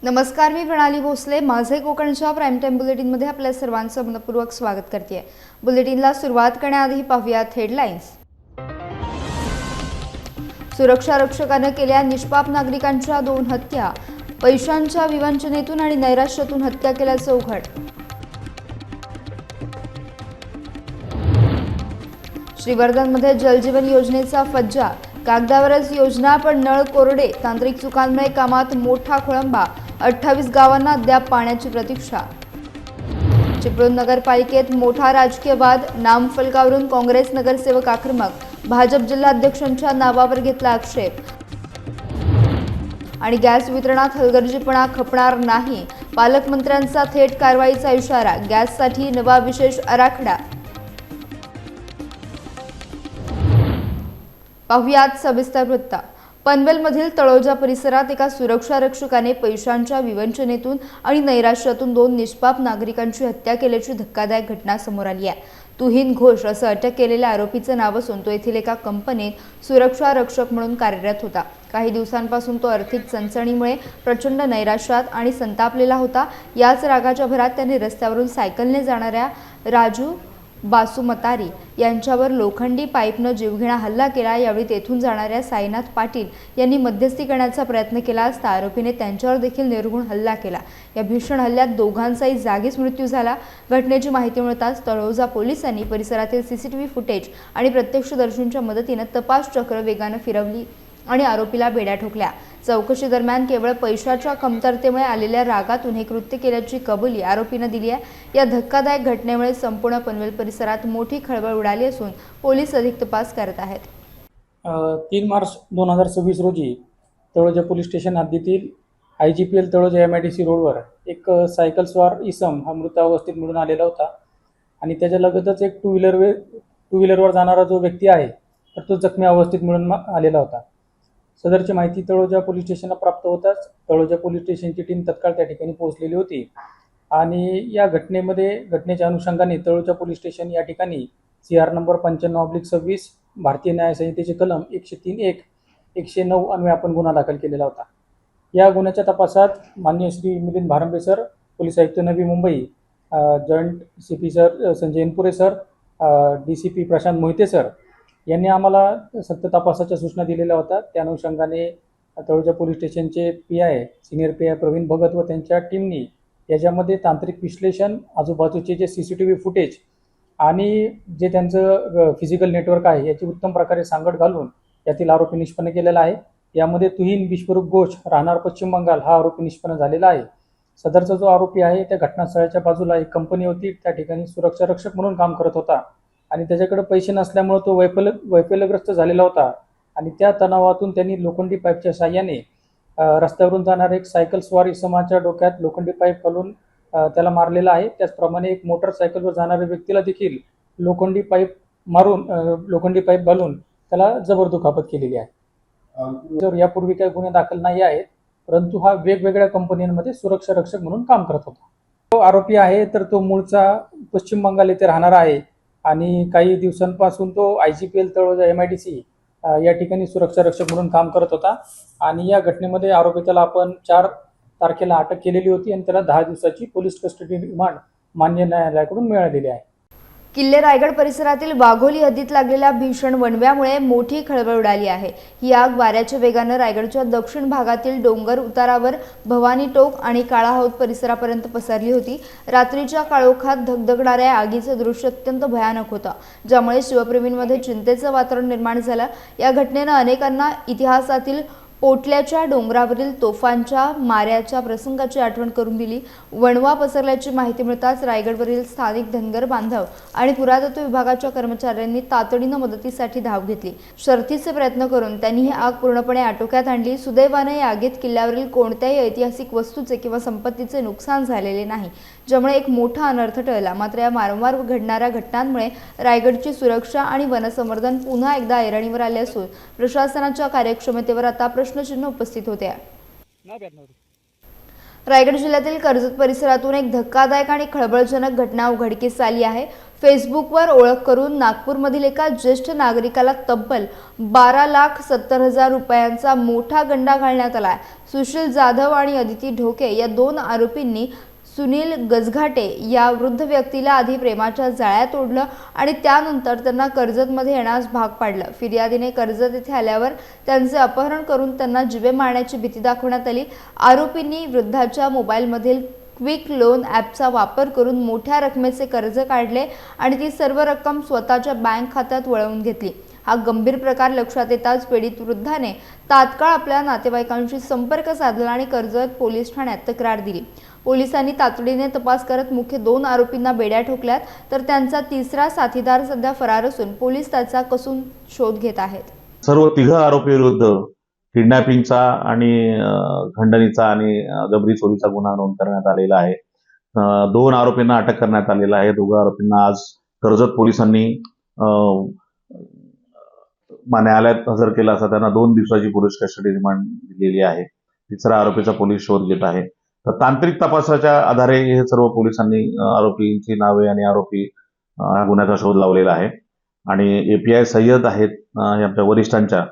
नमस्कार, मी प्रणाली भोसले. माझे कोकणच्या प्राईम टाइम बुलेटिनमध्ये आपल्या सर्वांचं मनपूर्वक स्वागत करते. बुलेटिनला सुरुवात करण्याआधी पाहूयात हेडलाईन्स. सुरक्षा रक्षकाने केल्या निष्पाप नागरिकांच्या 2 हत्या. पैशांच्या विवंचनेतून आणि नैराश्यातून हत्या केल्याचं उघड. श्रीवर्धनमध्ये जलजीवन योजनेचा फज्जा. कागदावरच योजना पण नळ कोरडे. तांत्रिक चुकांमुळे कामात मोठा खोळंबा. 28 गावांना अद्याप पाण्याची प्रतीक्षा. चिपळूण नगरपालिकेत मोठा राजकीय वाद. नामफलकावरून काँग्रेस नगरसेवक आक्रमक. भाजप जिल्हाध्यक्षांच्या नावावर घेतला आक्षेप. आणि गॅस वितरणात हलगर्जीपणा खपणार नाही. पालकमंत्र्यांचा थेट कारवाईचा इशारा. गॅससाठी नवा विशेष आराखडा. पाहुयात सविस्तर वृत्त. पनवेलमधील तळोजा परिसरात एका सुरक्षा रक्षकाने पैशांच्या विवंचनेतून आणि नैराश्यातून 2 निष्पाप नागरिकांची हत्या केल्याची धक्कादायक घटना समोर आली आहे. तुहिन घोष असं अटक केलेल्या आरोपीचं नाव असून तो येथील एका कंपनीत सुरक्षा रक्षक म्हणून कार्यरत होता. काही दिवसांपासून तो आर्थिक चणचणीमुळे प्रचंड नैराश्यात आणि संतापलेला होता. याच रागाच्या भरात त्याने रस्त्यावरून सायकलने जाणाऱ्या राजू बासुमतारी यांच्यावर लोखंडी पाईपनं जीवघेणा हल्ला केला. यावेळी तेथून जाणाऱ्या साईनाथ पाटील यांनी मध्यस्थी करण्याचा प्रयत्न केला असता आरोपीने त्यांच्यावर देखील निर्घृण हल्ला केला. या भीषण हल्ल्यात दोघांचाही जागीच मृत्यू झाला. घटनेची माहिती मिळताच तळोजा पोलिसांनी परिसरातील सीसीटीव्ही फुटेज आणि प्रत्यक्षदर्शींच्या मदतीने तपास चक्र वेगानं फिरवली आणि आरोपीला बेड्या ठोकल्या. चौकशी दरम्यान केवळ पैशाच्या कमतरतेमुळे आलेल्या रागातून हे कृत्य केल्याची कबुली आरोपीने दिली आहे. या धक्कादायक घटनेमुळे संपूर्ण पनवेल परिसरात मोठी खळबळ उडाली असून पोलीस अधिक तपास करत आहेत. 3 मार्च 2026 रोजी तळोजा पोलीस स्टेशन हद्दीतील IGPL तळोजा MIDC रोडवर एक सायकल स्वार इसम हा मृत अवस्थेत मिळून आलेला होता आणि त्याच्या लगतच एक टू व्हीलरवर जाणारा जो व्यक्ती आहे तर तो जखमी अवस्थेत मिळून आलेला होता. सदरची माहिती तळोजा पोलीस स्टेशनला प्राप्त होताच तळोजा पोलीस स्टेशनची टीम तत्काळ त्या ठिकाणी पोहोचलेली होती आणि या घटनेच्या अनुषंगाने तळोजा पोलीस स्टेशन या ठिकाणी CR नंबर 95/26 भारतीय न्याय संहितेचे कलम 103(1) 109 अन्वये आपण गुन्हा दाखल केलेला होता. या गुन्ह्याच्या तपासात माननीय श्री मिलिंद भारंबे सर, पोलीस आयुक्त Navi Mumbai, joint CP sir Sanjay Inpure sir, DCP Prashant Mohite sir यांनी आम्हाला सत्य तपासाच्या सूचना दिलेल्या होत्या. त्या अनुषंगाने तळोजा पोलीस स्टेशनचे PI senior PI Pravin Bhagat व त्यांच्या टीमनी याच्यामध्ये तांत्रिक विश्लेषण, आजूबाजूचे जे CCTV फुटेज आणि जे त्यांचं फिजिकल नेटवर्क आहे याची उत्तम प्रकारे सांगड घालून यातील आरोपी निष्पन्न केलेला आहे. यामध्ये तुहिन विश्वरूप घोष राहणार पश्चिम बंगाल हा आरोपी निष्पन्न झालेला आहे. सदरचा जो आरोपी आहे त्या घटनास्थळाच्या बाजूला एक कंपनी होती, त्या ठिकाणी सुरक्षा रक्षक म्हणून काम करत होता आणि त्याच्याकडे पैसे नसल्यामुळे तो वैफल्यग्रस्त झालेला होता आणि त्या तणावातून त्यांनी लोखंडी पाईपच्या साहाय्याने रस्त्यावरून जाणाऱ्या एक सायकल स्वार इसमाच्या डोक्यात लोखंडी पाईप घालून त्याला मारलेला आहे. त्याचप्रमाणे एक मोटरसायकलवर जाणाऱ्या व्यक्तीला देखील लोखंडी पाईप घालून त्याला जबर दुखापत केलेली आहे. जर यापूर्वी काही गुन्हे दाखल नाही आहेत, परंतु हा वेगवेगळ्या कंपन्यांमध्ये सुरक्षा रक्षक म्हणून काम करत होता. तो आरोपी आहे तर तो मूळचा पश्चिम बंगाल येथे राहणारा आहे आणि काही दिवसांपासून तो IGPL तळोजा MIDC या ठिकाणी सुरक्षा रक्षक म्हणून काम करत होता आणि या घटनेमध्ये आरोपीला आपण 4 तारखेला अटक केलेली होती आणि त्याला 10 दिवसाची पोलीस कस्टडी रिमांड मान्य न्यायालयाकडून मिळालेली आहे. किल्ले रायगड परिसरातील वाघोली हद्दीत लागलेल्या भीषण वणव्यामुळे मोठी खळबळ उडाली आहे. ही आग वाऱ्याच्या वेगानं रायगडच्या दक्षिण भागातील डोंगर उतारावर भवानी टोक आणि काळाहौद परिसरापर्यंत पसरली होती. रात्रीच्या काळोखात धगधगणाऱ्या आगीचं दृश्य अत्यंत भयानक होतं, ज्यामुळे शिवप्रेमींमध्ये चिंतेचं वातावरण निर्माण झालं. या घटनेनं अनेकांना इतिहासातील पोटल्याच्या डोंगरावरील तोफांच्या माऱ्याच्या प्रसंगाची आठवण करून दिली. वणवा पसरल्याची माहिती मिळताच रायगडवरील स्थानिक धनगर बांधव आणि पुरातत्व विभागाच्या कर्मचाऱ्यांनी तातडीनं मदतीसाठी धाव घेतली. शर्थीचे प्रयत्न करून त्यांनी ही आग पूर्णपणे आटोक्यात आणली. सुदैवाने या आगीत किल्ल्यावरील कोणत्याही ऐतिहासिक वस्तूचे किंवा संपत्तीचे नुकसान झालेले नाही, ज्यामुळे एक मोठा अनर्थ टळला. मात्र या वारंवार घडणाऱ्या घटनांमुळे रायगडची सुरक्षा आणि वनसंवर्धन पुन्हा एकदा ऐरणीवर आले असून प्रशासनाच्या कार्यक्षमतेवर आता प्रश्नचिन्ह उपस्थित होते. रायगड जिल्ह्यातील कर्जत परिसरातून एक धक्कादायक आणि खळबळजनक घटना उघडकीस आली आहे। फेसबुकवर ओळख करून नागपूरमधील एका ज्येष्ठ नागरिकाला तब्बल 12,70,000 रुपयांचा मोठा गंडा घालण्यात आला। सुशील जाधव आणि अदिती ढोके या दोन आरोपींनी सुनील गजघाटे या वृद्ध व्यक्तीला आधी प्रेमाच्या जाळ्यात ओढलं आणि त्यानंतर त्यांना कर्जतमध्ये येण्यास भाग पाडलं। फिर्यादीने कर्जत येथे आल्यावर त्यांचे अपहरण करून त्यांना जिवे मारण्याची भीती दाखवण्यात आली। आरोपींनी वृद्धाच्या मोबाईलमधील क्विक लोन ॲपचा वापर करून मोठ्या रकमेचे कर्ज काढले आणि ती सर्व रक्कम स्वतःच्या बँक खात्यात वळवून घेतली। हा गंभीर प्रकार लक्षात येताच पीडित वृद्धाने तात्काळ आपल्या नातेवाईकांशी संपर्क साधला आणि कर्जत पोलीस ठाण्यात तक्रार दिली। पोलिसांनी तातडीने तपास करत मुख्य दोन आरोपींना बेड्या ठोकल्यात, तर त्यांचा तिसरा साथीदार सध्या फरार असून पोलीस त्याचा कसून शोध घेत आहेत। सर्व तिघ आरोपी विरुद्ध किडनॅपिंगचा आणि खंडणीचा आणि जबरी चोरीचा गुन्हा नोंद करण्यात आलेला आहे। दोन आरोपींना अटक करण्यात आलेला आहे। दोघा आरोपींना आज कर्जत पोलिसांनी न्यायालयात हजर केला असता त्यांना 2 दिवसाची पोलीस कस्टडी रिमांड दिलेली आहे। तिसरा आरोपीचा पोलीस शोध घेत आहे। तर तांत्रिक तपासाच्या आधारे हे सर्व पोलिसांनी आरोपींची नावे आणि आरोपी गुन्ह्याचा शोध लावलेला आहे आणि API सय्यद आहेत आमच्या वरिष्ठांच्या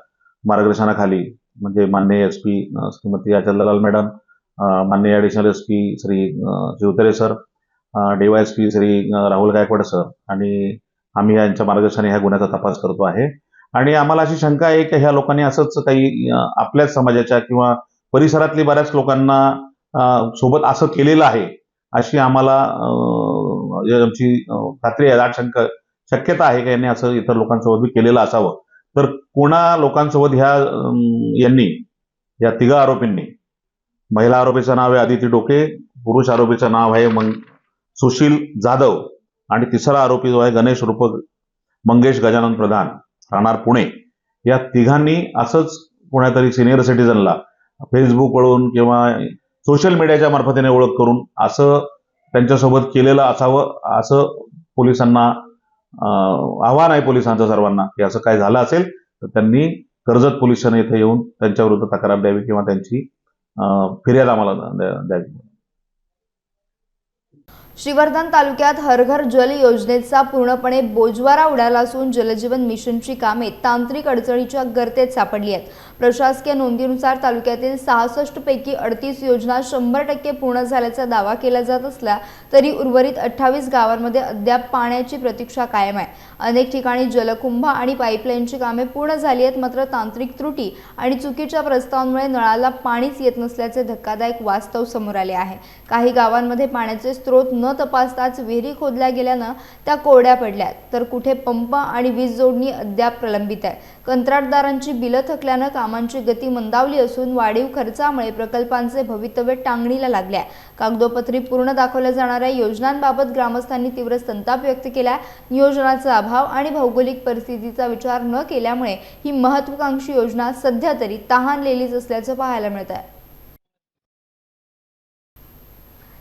मार्गदर्शनाखाली, म्हणजे माननीय SP श्रीमती अचलदलाल मॅडम, माननीय additional SP Shri Shivtare sir, DYSP Shri Rahul Gaikwad sir आणि आम्ही यांच्या मार्गदर्शनाने ह्या गुन्ह्याचा तपास करतो आहे। आणि आम्हाला अशी शंका आहे की ह्या लोकांनी असंच काही आपल्याच समाजाच्या किंवा परिसरातली बऱ्याच लोकांना सोबत असं केलेलं आहे अशी आम्हाला आमची खात्री आहे, दाट शक्यता आहे की यांनी असं इतर लोकांसोबत केलेलं असावं। तर कोणा लोकांसोबत या तिघ आरोपींनी, महिला आरोपीचं नाव आहे अदिती ढोके, पुरुष आरोपीचं नाव आहे सुशील जाधव आणि तिसरा आरोपी जो आहे गणेश रूप मंगेश गजानन प्रधान, राहणार पुणे, या तिघांनी असंच कोणातरी सिनियर सिटीजनला फेसबुकवरून किंवा सोशल मीडियाच्या मार्फतीने ओळख करून असं त्यांच्यासोबत केलेलं असावं असं पोलिसांना आव्हान आहे पोलिसांचं सर्वांना की असं काय झालं असेल तर त्यांनी कर्जत पोलीस स्टेशन येथे येऊन त्यांच्याविरुद्ध तक्रार द्यावी किंवा त्यांची फिर्याद आम्हाला द्यावी। श्रीवर्धन तालुक्यात हर घर जल योजनेचा पूर्णपणे बोजवारा उडाला असून जलजीवन मिशनची कामे तांत्रिक अडचणीच्या गर्तेत सापडली आहेत। प्रशासकीय नोंदीनुसार तालुक्यातील 66 पैकी 38 योजना 100% पूर्ण झाल्याचा दावा केला जात असला तरी उर्वरित 28 गावांमध्ये अद्याप पाण्याची प्रतीक्षा कायम आहे। अनेक ठिकाणी जलकुंभ आणि पाईपलाईनची कामे पूर्ण झाली आहेत, मात्र तांत्रिक त्रुटी आणि चुकीच्या प्रस्तावांमुळे नळाला पाणीच येत नसल्याचे धक्कादायक वास्तव समोर आले आहे। काही गावांमध्ये पाण्याचे स्रोत न तपासताच विहिरी खोदल्या गेल्यानं त्या कोरड्या पडल्यात, तर कुठे पंप आणि वीज जोडणी अद्याप प्रलंबित आहे। कंत्राटदारांची बिलं थकल्यानं कामांची गती मंदावली असून वाढीव खर्चामुळे प्रकल्पांचे भवितव्य टांगणीला लागले आहे। कागदोपत्री पूर्ण दाखवल्या जाणाऱ्या योजनांबाबत ग्रामस्थांनी तीव्र संताप व्यक्त केला। नियोजनाचा अभाव आणि भौगोलिक परिस्थितीचा विचार न केल्यामुळे ही महत्त्वाकांक्षी योजना सध्या तरी तहानलेलीच असल्याचं पाहायला मिळत आहे।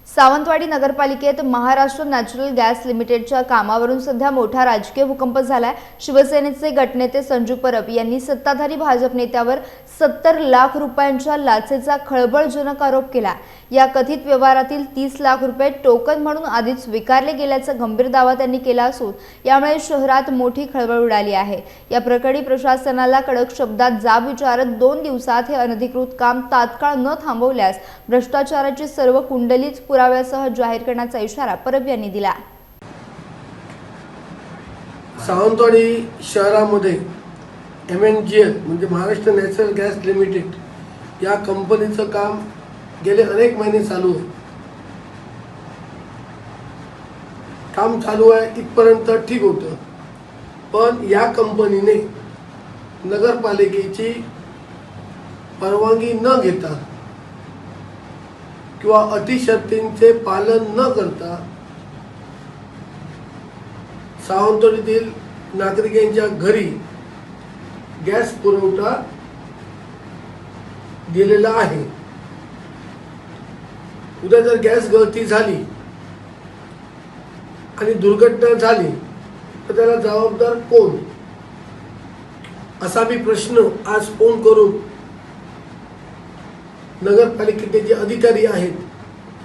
सावंतवाडी नगरपालिकेत महाराष्ट्र नॅचरल गॅस लिमिटेडच्या कामावरून सध्या मोठा राजकीय भूकंप झालाय। शिवसेनेचे गटनेते संजू परब यांनी सत्ताधारी भाजप नेत्यावर 70 लाख रुपयांच्या लाचेचा खळबळजनक आरोप केला। या कथित व्यवहारातील 30 लाख रुपये टोकन म्हणून आधीच स्वीकारले गेल्याचा गंभीर दावा त्यांनी केला असून यामुळे शहरात मोठी खळबळ उडाली आहे। या प्रकरणी प्रशासनाला कडक शब्दात जाब विचारत 2 दिवसात हे अनधिकृत काम तात्काळ न थांबवल्यास भ्रष्टाचाराची सर्व कुंडलीच पुराव्यासह जाहीर करण्याचा इशारा परब यांनी दिला। सावंतवाडी शहरामध्ये MNGL म्हणजे महाराष्ट्र नॅचरल गॅस लिमिटेड या कंपनीचं काम गेले अनेक महिने चालू आहे। काम चालू आहे इथपर्यंत ठीक होतं, पण या कंपनीने नगरपालिकेची परवानगी न घेता किंवा अटी शर्तींचे पालन न करता सावंतवाडीतील नागरिकांच्या घरी गॅस पुरवठा दिलेला आहे। उद्या जर गॅस गळती झाली आणि दुर्घटना झाली तर त्याला जबाबदार कोण, असा मी प्रश्न आज फोन करून नगरपालिकेचे जे अधिकारी आहेत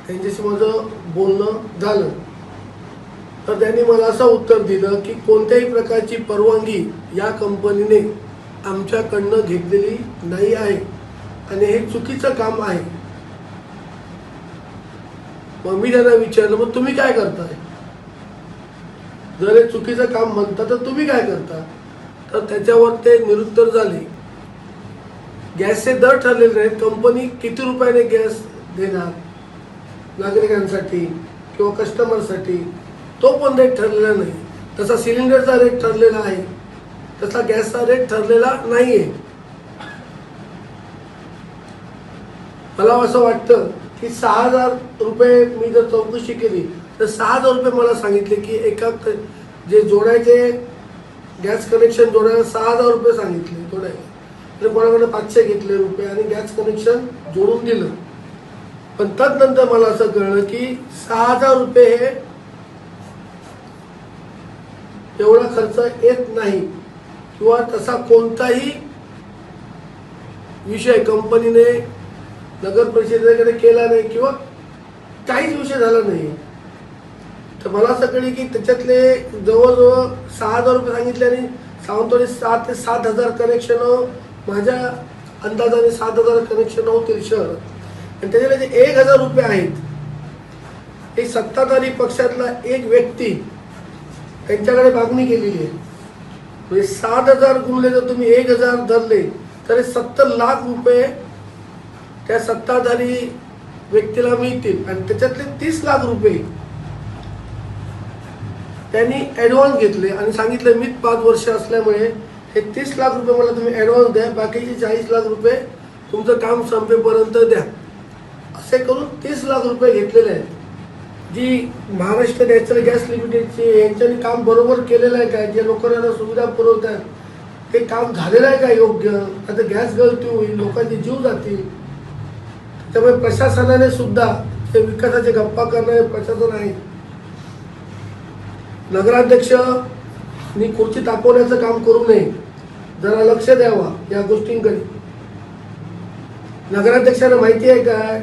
त्यांच्याशी माझं बोलणं झालं. तर त्यांनी मला असं उत्तर दिलं की कोणत्याही प्रकारची परवानगी या कंपनीने आमच्याकडनं घेतलेली नाही आहे आणि हे चुकीचं काम आहे. मग मी त्यांना विचारलं, मग तुम्ही काय करताय? जर हे चुकीचं काम म्हणता तर तुम्ही काय करता? तर त्याच्यावर ते निरुत्तर झाले. गॅसचे दर ठरलेले नाहीत, कंपनी किती रुपयाने गॅस देणार नागरिकांसाठी किंवा कस्टमरसाठी तो पण रेट ठरलेला नाही. तसा सिलेंडरचा रेट ठरलेला आहे, तसा गॅसचा रेट ठरलेला नाही आहे. मला असं वाटतं की 6,000 रुपये मी जर चौकशी केली तर 6,000 रुपये मला सांगितले की एका जे जोडायचे गॅस कनेक्शन जोडायला 6,000 रुपये सांगितले जोडायला. तर कोणाकडे 500 घेतले रुपये आणि गॅस कनेक्शन जोडून दिलं. पण तदनंतर मला असं कळलं की 6,000 रुपये हे एवढा खर्च येत नाही किंवा तसा कोणताही विषय कंपनीने नगर परिषदेकडे केला नाही किंवा काहीच विषय झाला नाही. तर मला असं कळलं की त्याच्यातले जवळजवळ 6,000 रुपये सांगितले आणि सावंतवाडी 7,000 ते 7,000 कनेक्शन माझ्या अंदाजाने 7,000 कनेक्शन होतील शहरात. आणि त्याच्यातले जे 1,000 रुपये आहेत हे सत्ताधारी पक्षातला एक व्यक्ती त्यांच्याकडे मागणी केलेली आहे. म्हणजे 7,000 गुणले जर तुम्ही 1,000 धरले तर 70 लाख रुपये त्या सत्ताधारी व्यक्तीला मिळतील आणि त्याच्यातले 30 लाख रुपये त्यांनी ॲडव्हान्स घेतले आणि सांगितलं मी 5 वर्ष असल्यामुळे हे 30 लाख रुपये मला तुम्ही ॲडव्हान्स द्या, बाकीचे 40 लाख रुपये तुमचं काम संपेपर्यंत द्या. असे करून 30 लाख रुपये घेतलेले आहेत. जी महाराष्ट्र नॅचरल गॅस लिमिटेडची यांच्यानी काम बरोबर केलेलं आहे काय? जे लोकांना सुविधा पुरवत आहेत ते काम झालेलं आहे का योग्य? आता गॅस गळती होईल, लोकांचे जीव जातील. त्यामुळे प्रशासनाने सुद्धा ते विकासाचे गप्पा करणारे प्रशासन आहे. नगराध्यक्षांनी खुर्ची तापवण्याचं काम करू नये, जरा लक्ष द्यावा या गोष्टींकडे. नगराध्यक्षांना माहिती आहे काय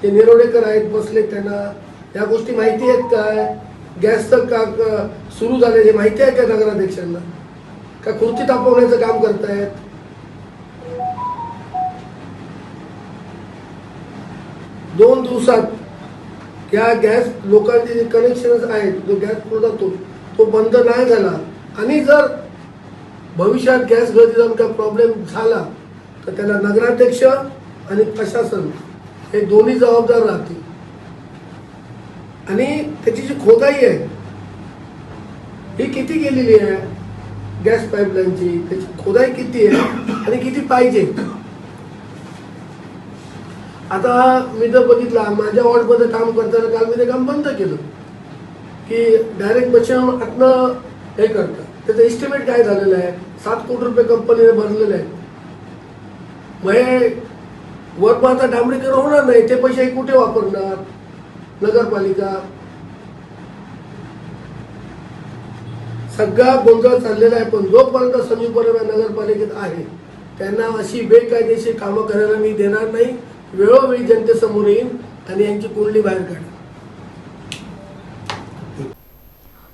ते निरोडेकर आहेत बसले, त्यांना या गोष्टी माहिती आहेत काय? गॅसचं का सुरू झाले हे माहिती आहे का नगराध्यक्षांना? का खुर्ची तापवण्याचं काम करतायत? दोन दिवसात या गॅस लोकांचे जे कनेक्शन आहेत, जो गॅस पुरवठा तो बंद नाही झाला आणि जर भविष्यात गॅस गळती जाऊन काय प्रॉब्लेम झाला तर त्याला नगराध्यक्ष आणि प्रशासन हे दोन्ही जबाबदार राहतील. आणि त्याची जी खोदाई आहे ही किती केलेली आहे गॅस पाईपलाईनची, त्याची खोदाई किती आहे आणि किती पाहिजे? आता मी जर बघितला माझ्या वॉर्डमध्ये काम करताना काल मी ते काम बंद केलं की डायरेक्ट मशीन आतनं हे करतात. त्याचं एस्टिमेट काय झालेलं आहे? 7 कोटी रुपये कंपनीने भरलेले आहेत. मग हे वर आता डांबरीकरण होणार नाही, ते पैसे कुठे वापरणार नगरपालिका? सगळा गोंधळ चाललेला आहे. पण जोपर्यंत संजीव बर्वे नगरपालिकेत आहे त्यांना अशी बेकायदेशीर कामं करायला मी देणार नाही. वेळोवेळी जनतेसमोर येईन आणि यांची कुंडली बाहेर काढेन.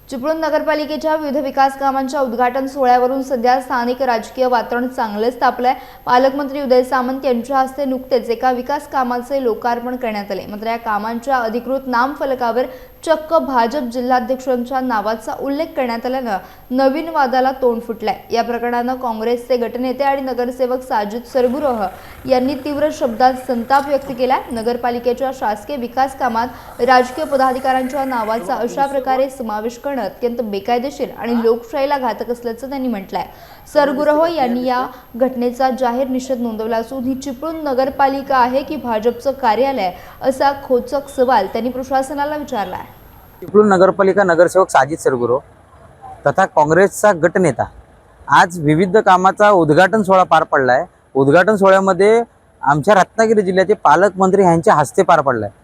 चिपळूण नगरपालिकेच्या विविध विकास कामांच्या उद्घाटन सोहळ्यावरून सध्या स्थानिक राजकीय वातावरण चांगलेच तापलंय. पालकमंत्री उदय सामंत यांच्या हस्ते नुकतेच एका विकास कामाचे लोकार्पण करण्यात आले. मात्र या कामांच्या अधिकृत नामफलकावर चक्क भाजप जिल्हाध्यक्षांच्या नावाचा उल्लेख करण्यात आल्यानं नवीन वादाला तोंड फुटलंय. या प्रकरणानं काँग्रेसचे गटनेते आणि नगरसेवक साजिद सरगुरोह यांनी तीव्र शब्दात संताप व्यक्त केलाय. नगरपालिकेच्या शासकीय विकास कामात राजकीय पदाधिकाऱ्यांच्या नावाचा अशा प्रकारे समावेश करणं अत्यंत बेकायदेशीर आणि लोकशाहीला घातक असल्याचं त्यांनी म्हटलंय. सरगुरोह यांनी या घटनेचा जाहीर निषेध नोंदवला असून ही चिपळूण नगरपालिका आहे की भाजपचं कार्यालय असा खोचक सवाल त्यांनी प्रशासनाला विचारलाय. चिपळूण नगरपालिका नगरसेवक साजिद सरगुरोह तथा काँग्रेसचा गटनेता आज विविध कामाचा उद्घाटन सोहळा पार पडला आहे. उद्घाटन सोहळ्यामध्ये आमच्या रत्नागिरी जिल्ह्याचे पालकमंत्री यांच्या हस्ते पार पडला आहे.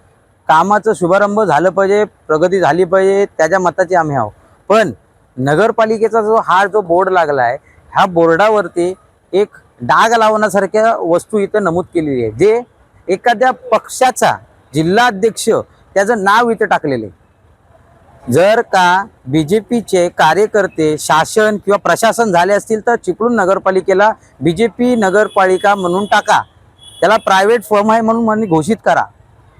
कामाचं शुभारंभ झालं पाहिजे, प्रगती झाली पाहिजे, त्याच्या मताचे आम्ही आहोत. पण नगरपालिकेचा जो बोर्ड लागला आहे ह्या बोर्डावरती एक डाग लावण्यासारख्या वस्तू इथं नमूद केलेली आहे, जे एखाद्या पक्षाचा जिल्हाध्यक्ष त्याचं नाव इथं टाकलेलं आहे. जर का BJPचे कार्यकर्ते शासन किंवा प्रशासन झाले असतील तर चिपळूण नगरपालिकेला BJP नगरपालिका म्हणून टाका, त्याला प्रायव्हेट फर्म आहे म्हणून घोषित करा.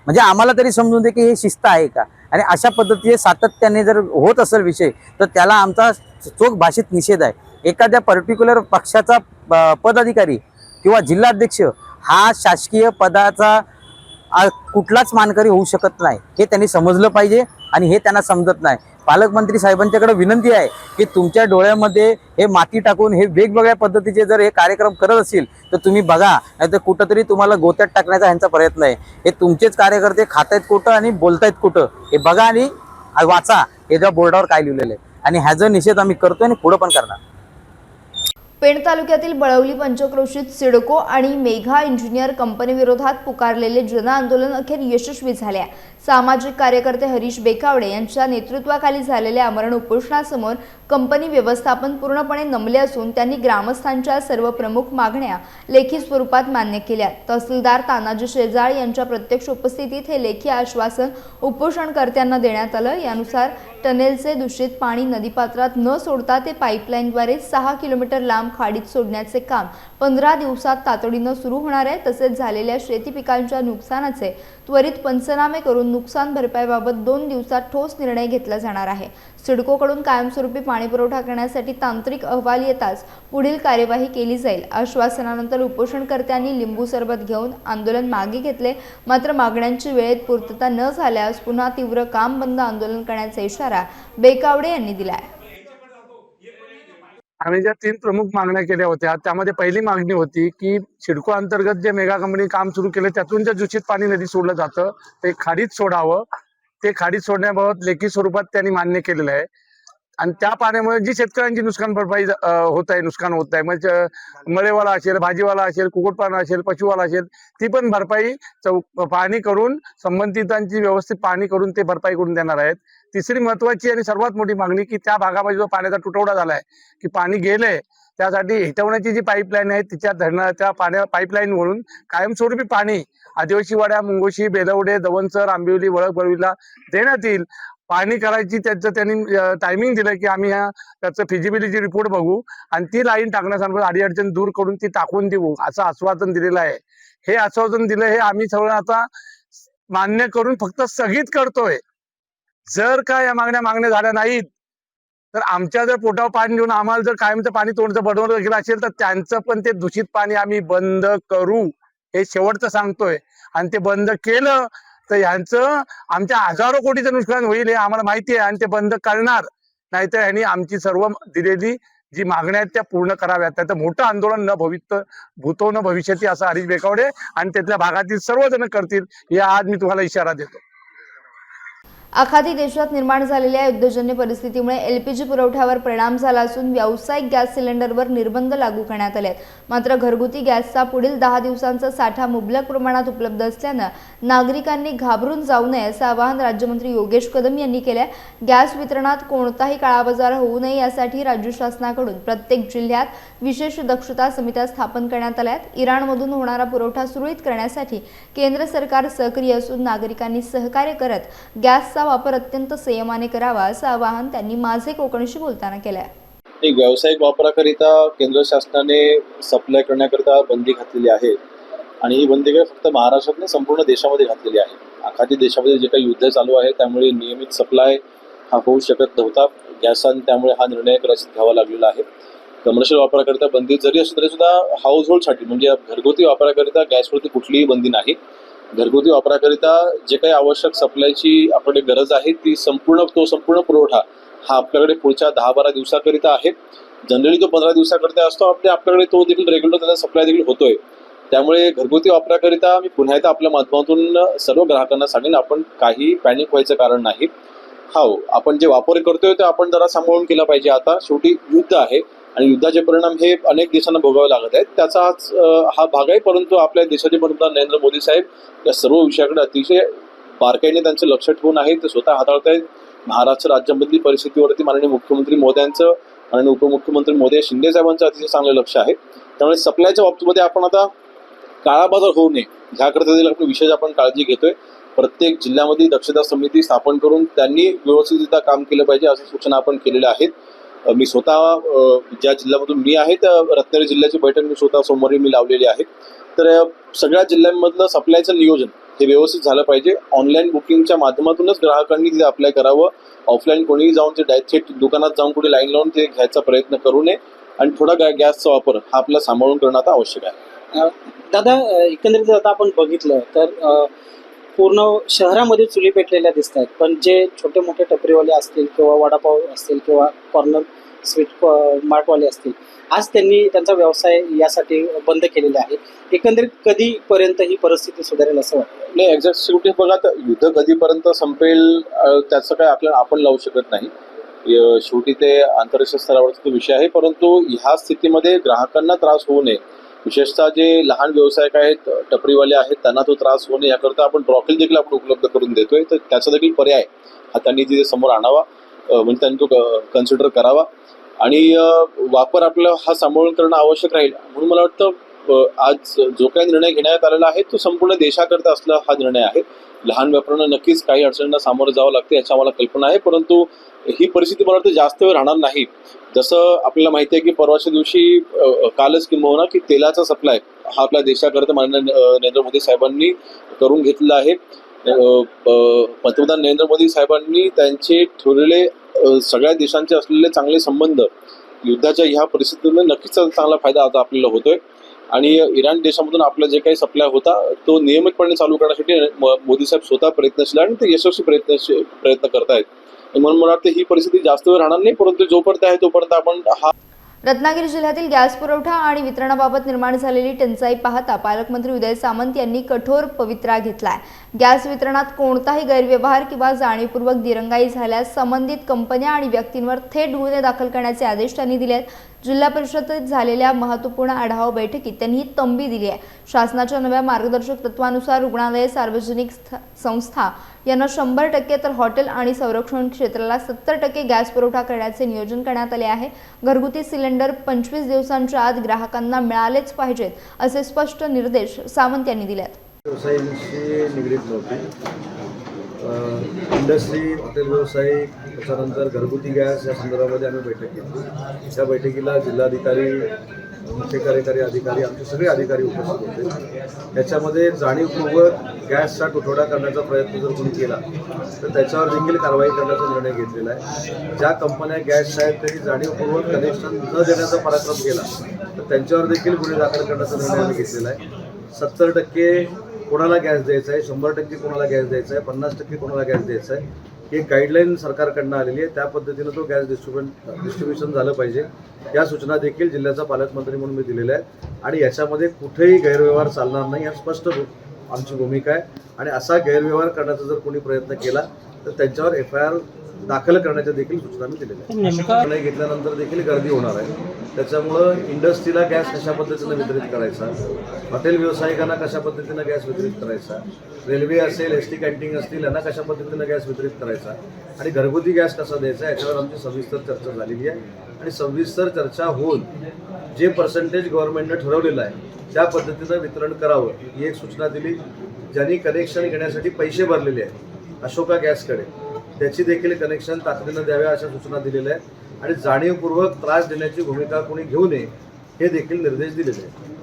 म्हणजे आम्हाला तरी समजून दे की हे शिस्त आहे का. आणि अशा पद्धतीने सातत्याने जर होत असेल विषय तर त्याला आमचा चोख भाषेत निषेध आहे. एखाद्या पर्टिक्युलर पक्षाचा पदाधिकारी किंवा जिल्हाध्यक्ष हा शासकीय पदाचा कुठलाच मानकरी होऊ शकत नाही, हे त्यांनी समजलं पाहिजे. आणि हे त्यांना समजत नाही. पालकमंत्री साहेबांच्याकडे विनंती आहे की तुमच्या डोळ्यामध्ये हे माती टाकून हे वेगवेगळ्या पद्धतीचे जर हे कार्यक्रम करत असतील तर तुम्ही बघा, नाही तर कुठंतरी तुम्हाला गोत्यात टाकण्याचा ह्यांचा प्रयत्न आहे. हे तुमचेच कार्यकर्ते खातायत कुठं आणि बोलतायत कुठं हे बघा आणि वाचा हे ज्या बोर्डावर काय लिहिलेलं आहे. आणि ह्याचा निषेध आम्ही करतोय आणि पुढं पण करणार. पेण तालुक्यातील बळवली पंचक्रोशीत सिडको आणि मेघा इंजिनियर कंपनीविरोधात पुकारलेले जनआंदोलन अखेर यशस्वी झाले आहे. सामाजिक कार्यकर्ते हरीश बेकावडे यांच्या नेतृत्वाखाली झालेल्या आमरण उपोषणासमोर कंपनी व्यवस्थापन पूर्णपणे नमले असून त्यांनी ग्रामस्थांच्या सर्व प्रमुख मागण्या लेखी स्वरूपात मान्य केल्या. तहसीलदार तानाजी शेजाळ यांच्या प्रत्यक्ष उपस्थितीत हे लेखी आश्वासन उपोषणकर्त्यांना देण्यात आलं. यानुसार टनेलचे दूषित पाणी नदीपात्रात न सोडता ते पाईपलाईनद्वारे 6 किलोमीटर लांब खाडीत सोडण्याचे काम 15 दिवसात तातडीनं सुरू होणार आहे. तसेच झालेल्या शेती पिकांच्या नुकसानाचे त्वरित पंचनामे करून नुकसान भरपाईबाबत 2 दिवसात ठोस निर्णय घेतला जाणार आहे. सिडकोकडून कायमस्वरूपी पाणी पुरवठा करण्यासाठी तांत्रिक अहवाल येताच पुढील कार्यवाही केली जाईल. आश्वासनानंतर उपोषणकर्त्यांनी लिंबू सरबत घेऊन आंदोलन मागे घेतले. मात्र मागण्यांची वेळेत पूर्तता न झाल्यास पुन्हा तीव्र काम बंद आंदोलन करण्याचा इशारा बेकावडे यांनी दिलाय. आम्ही ज्या 3 प्रमुख मागण्या केल्या होत्या त्यामध्ये पहिली मागणी होती की सिडको अंतर्गत जे मेगा कंपनी काम सुरू केले त्यातून जे दूषित पाणी नदी सोडलं जातं ते खाडीत सोडावं. ते खाडीत सोडण्याबाबत लेखी स्वरूपात त्यांनी मान्य केलेलं आहे. आणि त्या पाण्यामुळे जी शेतकऱ्यांची नुकसान भरपाई नुकसान होत आहे, म्हणजे मळेवाला असेल, भाजीवाला असेल, कुक्कुटपालन असेल, पशुवाला असेल, ती पण भरपाई पाहणी करून संबंधितांची व्यवस्थित पाहणी करून ते भरपाई करून देणार आहेत. तिसरी महत्वाची आणि सर्वात मोठी मागणी की त्या भागामध्ये जो पाण्याचा तुटवडा झालाय की पाणी गेलंय त्यासाठी हेटवण्याची जी पाईपलाईन आहे त्या पाईपलाईन वरून कायमस्वरूपी पाणी आदिवासी वाड्या, मुंगोशी, बेलवडे, दवणसर, आंबिवली, वळक, बळवीला देण्यात येईल. पाहणी करायची त्याचं त्यांनी टायमिंग दिलं की आम्ही त्याचं फिजिबिलिटी रिपोर्ट बघू आणि ती लाईन टाकण्यासाठी अडीअडचण दूर करून ती टाकून देऊ असं आश्वासन दिलेलं आहे. हे आश्वासन दिलं हे आम्ही सगळं आता मान्य करून फक्त स्थगित करतोय. जर का या मागण्या झाल्या नाहीत तर आमच्या जर पोटावर पाणी घेऊन आम्हाला जर कायमचं पाणी तोंडचं बनवलं गेलं असेल तर त्यांचं पण ते दूषित पाणी आम्ही बंद करू हे शेवटचं सांगतोय. आणि ते बंद केलं तर यांचं आमच्या हजारो कोटीचं नुकसान होईल हे आम्हाला माहिती आहे आणि ते बंद करणार. नाहीतर यांनी आमची सर्व दिलेली जी मागण्या आहेत त्या पूर्ण कराव्यात. त्याचं मोठं आंदोलन भूतो न भविष्यती असं हरीश बेकावडे आणि त्यातल्या भागातील सर्वजण करतील या आज मी तुम्हाला इशारा देतो. आखाती देशात निर्माण झालेल्या युद्धजन्य परिस्थितीमुळे LPG पुरवठ्यावर परिणाम झाला असून व्यावसायिक गॅस सिलेंडरवर निर्बंध लागू करण्यात आले आहेत. मात्र घरगुती गॅसचा पुढील 10 दिवसांचा साठा मुबलक प्रमाणात उपलब्ध असल्यानं नागरिकांनी घाबरून जाऊ नये असं आवाहन राज्यमंत्री योगेश कदम यांनी केले आहे. गॅस वितरणात कोणताही काळाबाजार होऊ नये यासाठी राज्य शासनाकडून प्रत्येक जिल्ह्यात विशेष दक्षता समित्या स्थापन करण्यात आल्या आहेत. इराणमधून होणारा पुरवठा सुरळीत करण्यासाठी केंद्र सरकार सक्रिय असून नागरिकांनी सहकार्य करत गॅसचा वापर अत्यंत संयमाने करावा असं आवाहन त्यांनी माझे कोकणशी बोलताना केलं आहे. व्यावसायिक वापराकरिता केंद्र शासनाने सप्लाय करण्याकरिता बंदी घातलेली आहे आणि ही बंदी फक्त महाराष्ट्रात नाही संपूर्ण देशामध्ये घातलेली आहे. आखाती देशामध्ये जे काही युद्ध चालू आहे त्यामुळे नियमित सप्लाय हा होऊ शकत नव्हता गॅसाने, त्यामुळे हा निर्णय कदाचित घ्यावा लागलेला आहे. कमर्शियल वापराकरिता बंदी जरी असली तरी सुद्धा हाऊस होल्डसाठी म्हणजे घरगुती वापराकरिता गॅसवरती कुठलीही बंदी नाही. घरगुती वापराकरिता जे काही आवश्यक सप्लायची आपल्याकडे गरज आहे ती संपूर्ण पुरवठा हा आपल्याकडे पुढच्या 10-12 दिवसाकरिता आहे. जनरली तो 15 दिवसाकरिता असतो. आपल्याकडे तो देखील रेग्युलर त्याचा सप्लाय देखील होतोय. त्यामुळे घरगुती वापराकरिता मी पुन्हा एकदा आपल्या माध्यमातून सर्व ग्राहकांना सांगेन आपण काही पॅनिक व्हायचं कारण नाही. हो, आपण जे वापर करतोय ते आपण जरा सांभाळून केला पाहिजे. आता शेवटी युद्ध आहे आणि युद्धाचे परिणाम हे अनेक देशांना भोगावे लागत आहेत. त्याचा हा भाग आहे. परंतु आपल्या देशाचे पंतप्रधान नरेंद्र मोदी साहेब या सर्व विषयाकडे अतिशय बारकाईने त्यांचं लक्ष ठेवून आहे. ते स्वतः हाताळत आहेत. महाराष्ट्र राज्यामधील परिस्थितीवरती माननीय मुख्यमंत्री मोदयांचं आणि उपमुख्यमंत्री मोदी शिंदे साहेबांचं अतिशय चांगलं लक्ष आहे. त्यामुळे सप्लायच्या बाबतीमध्ये आपण आता काळाबाजार होऊ नये ह्याकरता देखील आपण विशेष काळजी घेतोय. प्रत्येक जिल्ह्यामध्ये दक्षता समिती स्थापन करून त्यांनी व्यवस्थितरित्या काम केलं पाहिजे अशा सूचना आपण केलेल्या आहेत. मी स्वतः ज्या जिल्ह्यामधून मी आहे त्या रत्नागिरी जिल्ह्याची बैठक मी स्वतः सोमवारी मी लावलेली आहे. तर सगळ्या जिल्ह्यांमधलं सप्लायचं नियोजन हे व्यवस्थित झालं पाहिजे. ऑनलाईन बुकिंगच्या माध्यमातूनच ग्राहकांनी तिथे अप्लाय करावं. ऑफलाईन कोणीही जाऊन ते थेट दुकानात जाऊन कुठे लाईन लावून ते घ्यायचा प्रयत्न करू नये आणि थोडा गॅसचा वापर हा आपला सांभाळून करणं आता आवश्यक आहे. दादा, एकंदरीत आता आपण बघितलं तर पूर्ण शहरामध्ये चुली पेटलेल्या दिसत आहेत, पण जे छोटे मोठे टपरीवाले असतील किंवा वडापाव असतील किंवा कॉर्नर स्वीट मार्टवाले असतील, आज त्यांनी त्यांचा व्यवसाय यासाठी बंद केलेला आहे. एकंदरीत कधीपर्यंत ही परिस्थिती सुधारेल असं वाटतं? नाही, एक्झॅक्ट शेवटी बघा, तर युद्ध कधीपर्यंत संपेल त्याचं काय आपल्याला आपण लावू शकत नाही. शेवटी ते आंतरराष्ट्रीय स्तरावरचा तो विषय आहे. परंतु ह्या स्थितीमध्ये ग्राहकांना त्रास होऊ नये, विशेषतः जे लहान व्यावसायिक आहेत, टपरीवाले आहेत, त्यांना तो त्रास होऊ नये याकरता आपण रॉकेल देखील आपण उपलब्ध करून देतोय. तर त्याचा देखील पर्याय हा त्यांनी तिथे समोर आणावा, म्हणजे त्यांनी तो कन्सिडर करावा आणि वापर आपला हा सांभाळून करणं आवश्यक राहील. म्हणून मला वाटतं आज जो काही निर्णय घेण्यात आलेला आहे तो संपूर्ण देशाकरता असला हा निर्णय आहे. लहान व्यापाऱ्यांना नक्कीच काही अडचणींना सामोरं जावं लागते याची आम्हाला कल्पना आहे, परंतु ही परिस्थिती मला वाटतं जास्त वेळ राहणार नाही. जसं आपल्याला माहिती आहे की परवाच्या दिवशी कालच किंबहुना की तेलाचा सप्लाय हा आपल्या देशाकरता माननीय नरेंद्र मोदी साहेबांनी करून घेतलेला आहे. पंतप्रधान नरेंद्र मोदी साहेबांनी त्यांचे ठेवलेले सगळ्या देशांचे असलेले चांगले संबंध युद्धाच्या ह्या परिस्थितीमध्ये नक्कीच चांगला फायदा आता आपल्याला होतोय आणि इराण देशामधून आपला जे काही सप्लाय होता तो नियमितपणे चालू करण्यासाठी मोदी साहेब स्वतः प्रयत्नशील आणि ते यशस्वी प्रयत्न करतायत. म्हणून मला वाटतं ही परिस्थिती जास्त वेळ राहणार नाही, परंतु जोपर्यंत आहे तोपर्यंत आपण हा. रत्नागिरी जिल्ह्यातील गॅस पुरवठा आणि वितरणाबाबत निर्माण झालेली टंचाई पाहता पालकमंत्री उदय सामंत यांनी कठोर पवित्रा घेतलाय. गॅस वितरणात कोणताही गैरव्यवहार किंवा जाणीवपूर्वक दिरंगाई झाल्यास संबंधित कंपन्या आणि व्यक्तींवर थेट गुन्हे दाखल करण्याचे आदेश त्यांनी दिले आहेत. जिल्हा परिषदेत झालेल्या महत्त्वपूर्ण आढावा बैठकीत त्यांनी ही तंबी दिली आहे. शासनाच्या नव्या मार्गदर्शक तत्वानुसार रुग्णालये, सार्वजनिक संस्था यांना 100% तर हॉटेल आणि संरक्षण क्षेत्राला 70% गॅस पुरवठा करण्याचे नियोजन करण्यात आले आहे. घरगुती सिलेंडर 25 दिवसांच्या आत ग्राहकांना मिळालेच पाहिजेत असे स्पष्ट निर्देश सामंत यांनी दिले आहेत. व्यवसायांशी निगडीत नव्हती. इंडस्ट्री, हॉटेल व्यावसायिक, त्याच्यानंतर घरगुती गॅस या संदर्भामध्ये आम्ही बैठक घेतली. त्या बैठकीला जिल्हाधिकारी, मुख्य कार्यकारी अधिकारी, आमचे सगळे अधिकारी उपस्थित होते. त्याच्यामध्ये जाणीवपूर्वक गॅसचा तुटवडा करण्याचा प्रयत्न जर कोणी केला तर त्याच्यावर देखील कारवाई करण्याचा निर्णय घेतलेला आहे. ज्या कंपन्या गॅस आहेत त्यांनी जाणीवपूर्वक कनेक्शन न देण्याचा पराक्रम केला तर त्यांच्यावर देखील गुन्हे दाखल करण्याचा निर्णय आम्ही घेतलेला आहे. 70% कोणाला गॅस द्यायचा आहे, 100% कोणाला गॅस द्यायचा आहे, 50% कोणाला गॅस द्यायचा आहे, ही एक गाईडलाईन सरकारकडनं आलेली आहे. त्या पद्धतीनं तो गॅस डिस्ट्रीब्युशन झालं पाहिजे. या सूचना देखील जिल्ह्याचा पालकमंत्री म्हणून मी दिलेल्या आहेत आणि याच्यामध्ये कुठेही गैरव्यवहार चालणार नाही, या स्पष्ट आमची भूमिका आहे. आणि असा गैरव्यवहार करण्याचा जर कोणी प्रयत्न केला तर त्यांच्यावर FIR दाखल करण्याच्या देखील सूचना मी दिलेल्या आहेत. निर्णय घेतल्यानंतर देखील गर्दी होणार आहे. त्याच्यामुळं इंडस्ट्रीला गॅस कशा पद्धतीनं वितरित करायचा, हॉटेल व्यावसायिकांना कशा पद्धतीनं गॅस वितरित करायचा, रेल्वे असेल, ST कॅन्टीन असतील यांना कशा पद्धतीनं गॅस वितरित करायचा आणि घरगुती गॅस कसा द्यायचा याच्यावर आमची सविस्तर चर्चा झालेली आहे. आणि सविस्तर चर्चा होऊन जे पर्सेंटेज गव्हर्नमेंटनं ठरवलेलं आहे त्या पद्धतीनं वितरण करावं ही एक सूचना दिली. ज्यांनी कनेक्शन घेण्यासाठी पैसे भरलेले आहेत अशोका गॅसकडे, त्याची देखील कनेक्शन तातडीनं द्याव्या अशा सूचना दिलेल्या आहेत. आणि जाणीवपूर्वक त्रास देण्याची भूमिका कोणी घेऊ नये हे देखील निर्देश दिलेले आहेत.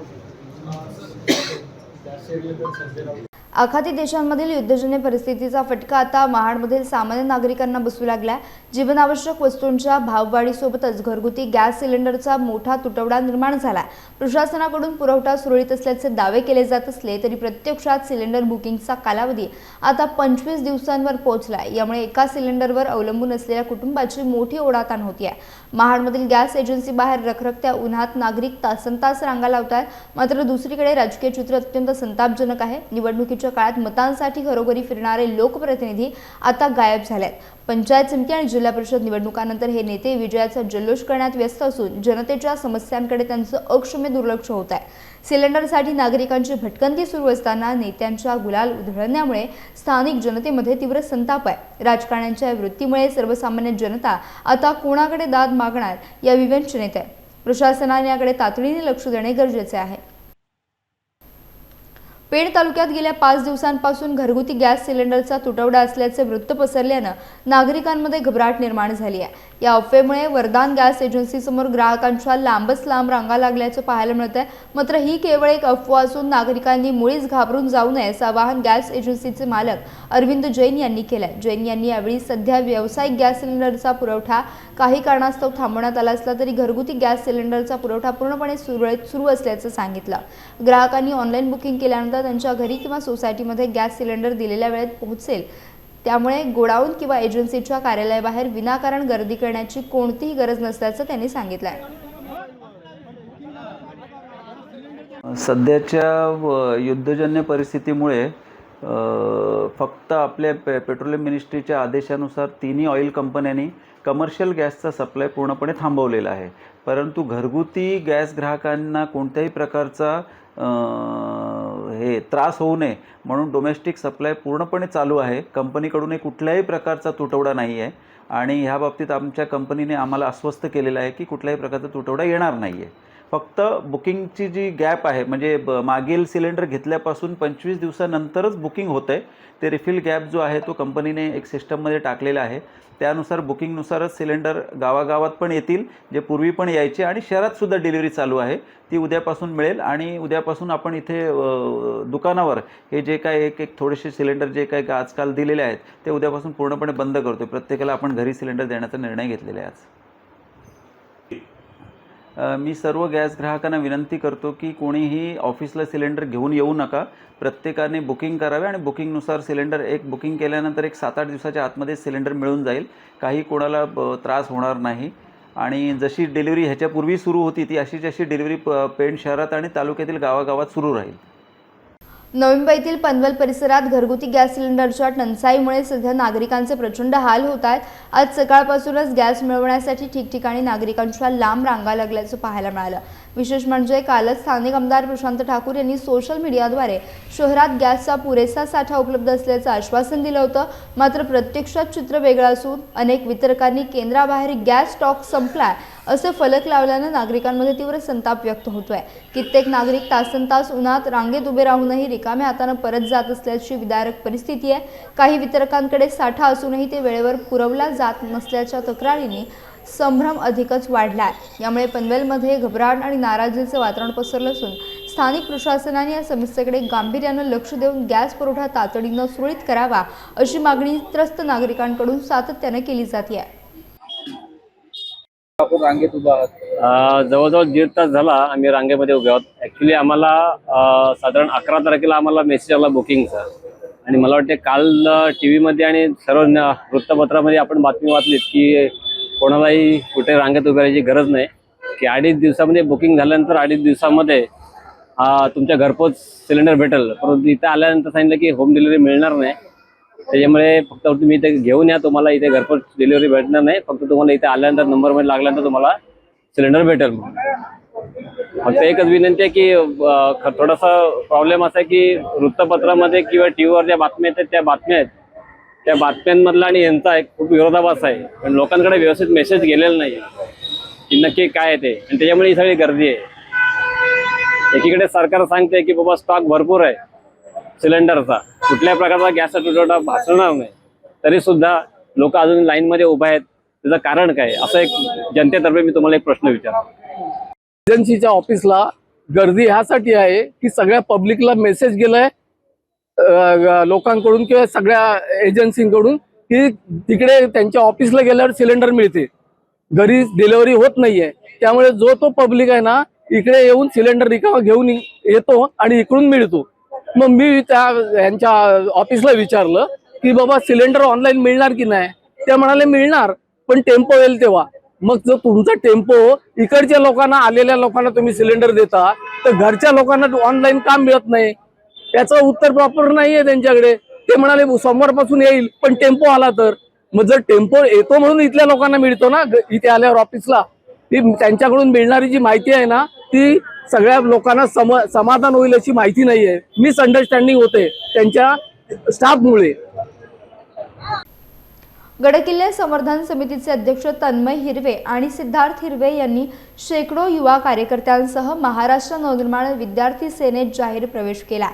आखाती देशांमधील युद्धजन्य परिस्थितीचा फटका आता महाडमधील सामान्य नागरिकांना बसू लागला. जीवनावश्यक वस्तूंच्या भाववाढीसोबतच घरगुती गॅस सिलेंडरचा मोठा तुटवडा निर्माण झाला. प्रशासनाकडून पुरवठा सुरळीत असल्याचे दावे केले जात असले तरी प्रत्यक्षात सिलेंडर बुकिंगचा कालावधी आता 25 दिवसांवर पोहोचलाय. यामुळे एका सिलेंडरवर अवलंबून असलेल्या कुटुंबाची मोठी ओढाताण होती आहे. महाडमधील गॅस एजन्सी बाहेर रखरखत्या उन्हात नागरिक तासनतास रांगा लावतात. मात्र दुसरीकडे राजकीय चित्र अत्यंत संतापजनक आहे. निवडणुकीच्या काळात मतांसाठी घरोघरी फिरणारे लोकप्रतिनिधी आता गायब झालेत. पंचायत समिती आणि जिल्हा परिषद निवडणुकांनंतर हे नेते विजयाचा जल्लोष करण्यात व्यस्त असून जनतेच्या समस्यांकडे त्यांचं अक्षम्य दुर्लक्ष होत आहे. सिलेंडरसाठी नागरिकांची भटकंती सुरू असताना नेत्यांच्या गुलाल उधळण्यामुळे स्थानिक जनतेमध्ये तीव्र संताप आहे. राजकारण्यांच्या वृत्तीमुळे सर्वसामान्य जनता आता कोणाकडे दाद मागणार या विवेचनेत आहे. प्रशासनाने याकडे तातडीने लक्ष देणे गरजेचे आहे. पेण तालुक्यात गेल्या 5 दिवसांपासून घरगुती गॅस सिलेंडरचा तुटवडा असल्याचे वृत्त पसरल्यानं नागरिकांमध्ये घबराट निर्माण झाली आहे। या अफवेमुळे वरदान गॅस एजन्सीसमोर ग्राहकांच्या लांबच लांब रांगा लागल्याचं पाहायला मिळत आहे। मात्र ही केवळ एक अफवा असून नागरिकांनी मुळीच घाबरून जाऊ नये असं आवाहन गॅस एजन्सीचे मालक अरविंद जैन यांनी केलं आहे। जैन यांनी यावेळी सध्या व्यावसायिक गॅस सिलेंडरचा पुरवठा काही कारणास्तव थांबवण्यात आला असला तरी घरगुती गॅस सिलेंडरचा पुरवठा पूर्णपणे सुरू असल्याचं सांगितलं। ग्राहकांनी ऑनलाईन बुकिंग केल्यानंतर त्यांच्या घरी किंवा सोसायटीमध्ये गॅस सिलेंडर दिलेल्या वेळेत पोहोचेल, त्यामुळे गोडाऊन किंवा एजन्सीच्या कार्यालयाबाहेर विनाकारण गर्दी करण्याची कोणतीही गरज नसल्याचं त्यांनी सांगितलं आहे। सध्याच्या युद्धजन्य परिस्थितीमुळे फक्त आपल्या पेट्रोलियम मिनिस्ट्रीच्या आदेशानुसार तिन्ही ऑइल कंपन्यांनी कमर्शियल गॅसचा सप्लाय पूर्णपणे थांबवलेला आहे, परंतु घरगुती गॅस ग्राहकांना कोणत्याही प्रकारचा त्रास होऊ नये म्हणून डोमेस्टिक सप्लाय पूर्णपणे चालू आहे। कंपनीकडून कुठल्याही प्रकारचा तुटवडा नाही आहे आणि ह्या बाबतीत आमच्या कंपनीने आम्हाला आश्वस्त केलेलं आहे की कुठल्याही प्रकारचा तुटवडा येणार नाही आहे। फक्त बुकिंगची जी गॅप आहे म्हणजे मागील सिलेंडर घेतल्यापासून 25 दिवसानंतरच बुकिंग होतं आहे, ते रिफिल गॅप जो आहे तो कंपनीने एक सिस्टममध्ये टाकलेला आहे। त्यानुसार बुकिंगनुसारच सिलेंडर गावागावात पण येतील, जे पूर्वी पण यायचे, आणि शहरातसुद्धा डिलिव्हरी चालू आहे ती उद्यापासून मिळेल। आणि उद्यापासून आपण इथे दुकानावर हे जे काय एक थोडेसे सिलेंडर जे काय आजकाल दिलेले आहेत ते उद्यापासून पूर्णपणे बंद करतो। प्रत्येकाला आपण घरी सिलेंडर देण्याचा निर्णय घेतलेला आहे आज। मी सर्व गॅस ग्राहकांना विनंती करतो की कोणीही ऑफिसला सिलेंडर घेऊन येऊ नका, प्रत्येकाने बुकिंग करावे आणि बुकिंगनुसार सिलेंडर एक बुकिंग केल्यानंतर 7-8 दिवसाच्या आतमध्ये सिलेंडर मिळून जाईल, काही कोणाला त्रास होणार नाही। आणि जशी डिलिव्हरी ह्याच्यापूर्वी सुरू होती ती अशी डिलिव्हरी पेण शहरात आणि तालुक्यातील गावागावात सुरू राहील। नवी मुंबईतील पनवेल परिसरात घरगुती गॅस सिलेंडरच्या टंचाईमुळे सध्या नागरिकांचे प्रचंड हाल होत आहेत। आज सकाळपासूनच गॅस मिळवण्यासाठी ठिकठिकाणी नागरिकांच्या लांब रांगा लागल्याचं पाहायला मिळालं। विशेष म्हणजे कालच स्थानिक आमदार प्रशांत ठाकूर यांनी सोशल मीडियाद्वारे शहरात गॅसचा पुरेसा साठा उपलब्ध असल्याचं आश्वासन दिलं होतं, मात्र प्रत्यक्षात चित्र वेगळं असून अनेक वितरकांनी केंद्राबाहेर गॅस स्टॉक संपलाय असे फलक लावल्यानं नागरिकांमध्ये तीव्र संताप व्यक्त होतोय। कित्येक नागरिक तासनतास उन्हात रांगेत उभे राहूनही रिकाम्या हाताने परत जात असल्याची विदारक परिस्थिती आहे। काही वितरकांकडे साठा असूनही ते वेळेवर पुरवला जात नसल्याच्या तक्रारींनी संभ्रम अधिकच वाढला आहे। यामुळे पनवेलमध्ये घबराट आणि नाराजीचे वातावरण पसरलं असून स्थानिक प्रशासनाने या समस्येकडे गांभीर्यानं लक्ष देऊन गॅस पुरवठा तातडीनं सुरळीत करावा अशी मागणी त्रस्त नागरिकांकडून सातत्याने केली जाते आहे। आपण रांगेत उभा आहात, जवळजवळ 1.5 तास झाला आम्ही रांगेमध्ये उभे आहोत। ॲक्च्युली आम्हाला साधारण 11 तारखेला आम्हाला मेसेज आला बुकिंगचा, आणि मला वाटते काल टी व्हीमध्ये आणि सर्व वृत्तपत्रामध्ये आपण बातमी वाचलीत की कोणालाही कुठे रांगेत उभे राहायची गरज नाही, की 2.5 दिवसामध्ये बुकिंग झाल्यानंतर 2.5 दिवसामध्ये तुमच्या घरपोच सिलेंडर भेटेल। परंतु इथे आल्यानंतर सांगितलं की होम डिलिव्हरी मिळणार नाही, त्याच्यामुळे फक्त तुम्ही इथे घेऊन या, तुम्हाला इथे घरपोच डिलिव्हरी भेटणार नाही, फक्त तुम्हाला इथे आल्यानंतर नंबरमध्ये लागल्यानंतर तुम्हाला सिलेंडर भेटेल। फक्त एकच विनंती आहे की थोडासा प्रॉब्लेम असा आहे की वृत्तपत्रामध्ये किंवा टी व्हीवर ज्या बातम्या येतात त्या बातम्यांमधला आणि यांचा एक खूप विरोधाभास आहे, पण लोकांकडे व्यवस्थित मेसेज गेलेला नाही की नक्की काय आहे ते, आणि त्याच्यामुळे ही सगळी गर्दी आहे। एकीकडे सरकार सांगते की बाबा स्टॉक भरपूर आहे सिलेंडरचा, कुठल्याही प्रकारचा गॅसचा तुटवडा भासणार नाही, तरी सुद्धा लोक अजून लाईनमध्ये उभा आहेत, त्याचं कारण काय? असं एक जनतेतर्फे मी तुम्हाला एक प्रश्न विचारतो। एजन्सीच्या ऑफिसला गर्दी ह्यासाठी आहे की सगळ्या पब्लिकला मेसेज गेलाय लोकांकडून किंवा सगळ्या एजन्सीकडून की तिकडे त्यांच्या ऑफिसला गेल्यावर सिलेंडर मिळते, घरी डिलिव्हरी होत नाहीये। त्यामुळे जो तो पब्लिक आहे ना इकडे येऊन सिलेंडर रिकामा घेऊन येतो आणि इकडून मिळतो। मग मी यांच्या ऑफिसला विचारलं की बाबा सिलेंडर ऑनलाईन मिळणार की नाही, ते म्हणाले मिळणार, पण टेम्पो येईल तेव्हा। मग जर तुमचा टेम्पो इकडच्या लोकांना आलेल्या लोकांना तुम्ही सिलेंडर देता तर घरच्या लोकांना ऑनलाईन का मिळत नाही, याचं उत्तर प्रॉपर नाहीये त्यांच्याकडे। ते म्हणाले सोमवारपासून येईल, पण टेम्पो आला तर। मग जर टेम्पो येतो म्हणून इथल्या लोकांना मिळतो ना इथे आल्यावर ऑफिसला, ती त्यांच्याकडून मिळणारी जी माहिती आहे ना ती सगळ्या लोकांना समाधान होईल अशी माहिती नाहीये, मिसअंडरस्टँडिंग होते त्यांच्या स्टाफमुळे। गडकिल्ले संवर्धन समितीचे अध्यक्ष तन्मय हिरवे आणि सिद्धार्थ हिरवे यांनी शेकडो युवा कार्यकर्त्यांसह महाराष्ट्र नवनिर्माण विद्यार्थी सेनेत जाहीर प्रवेश केला।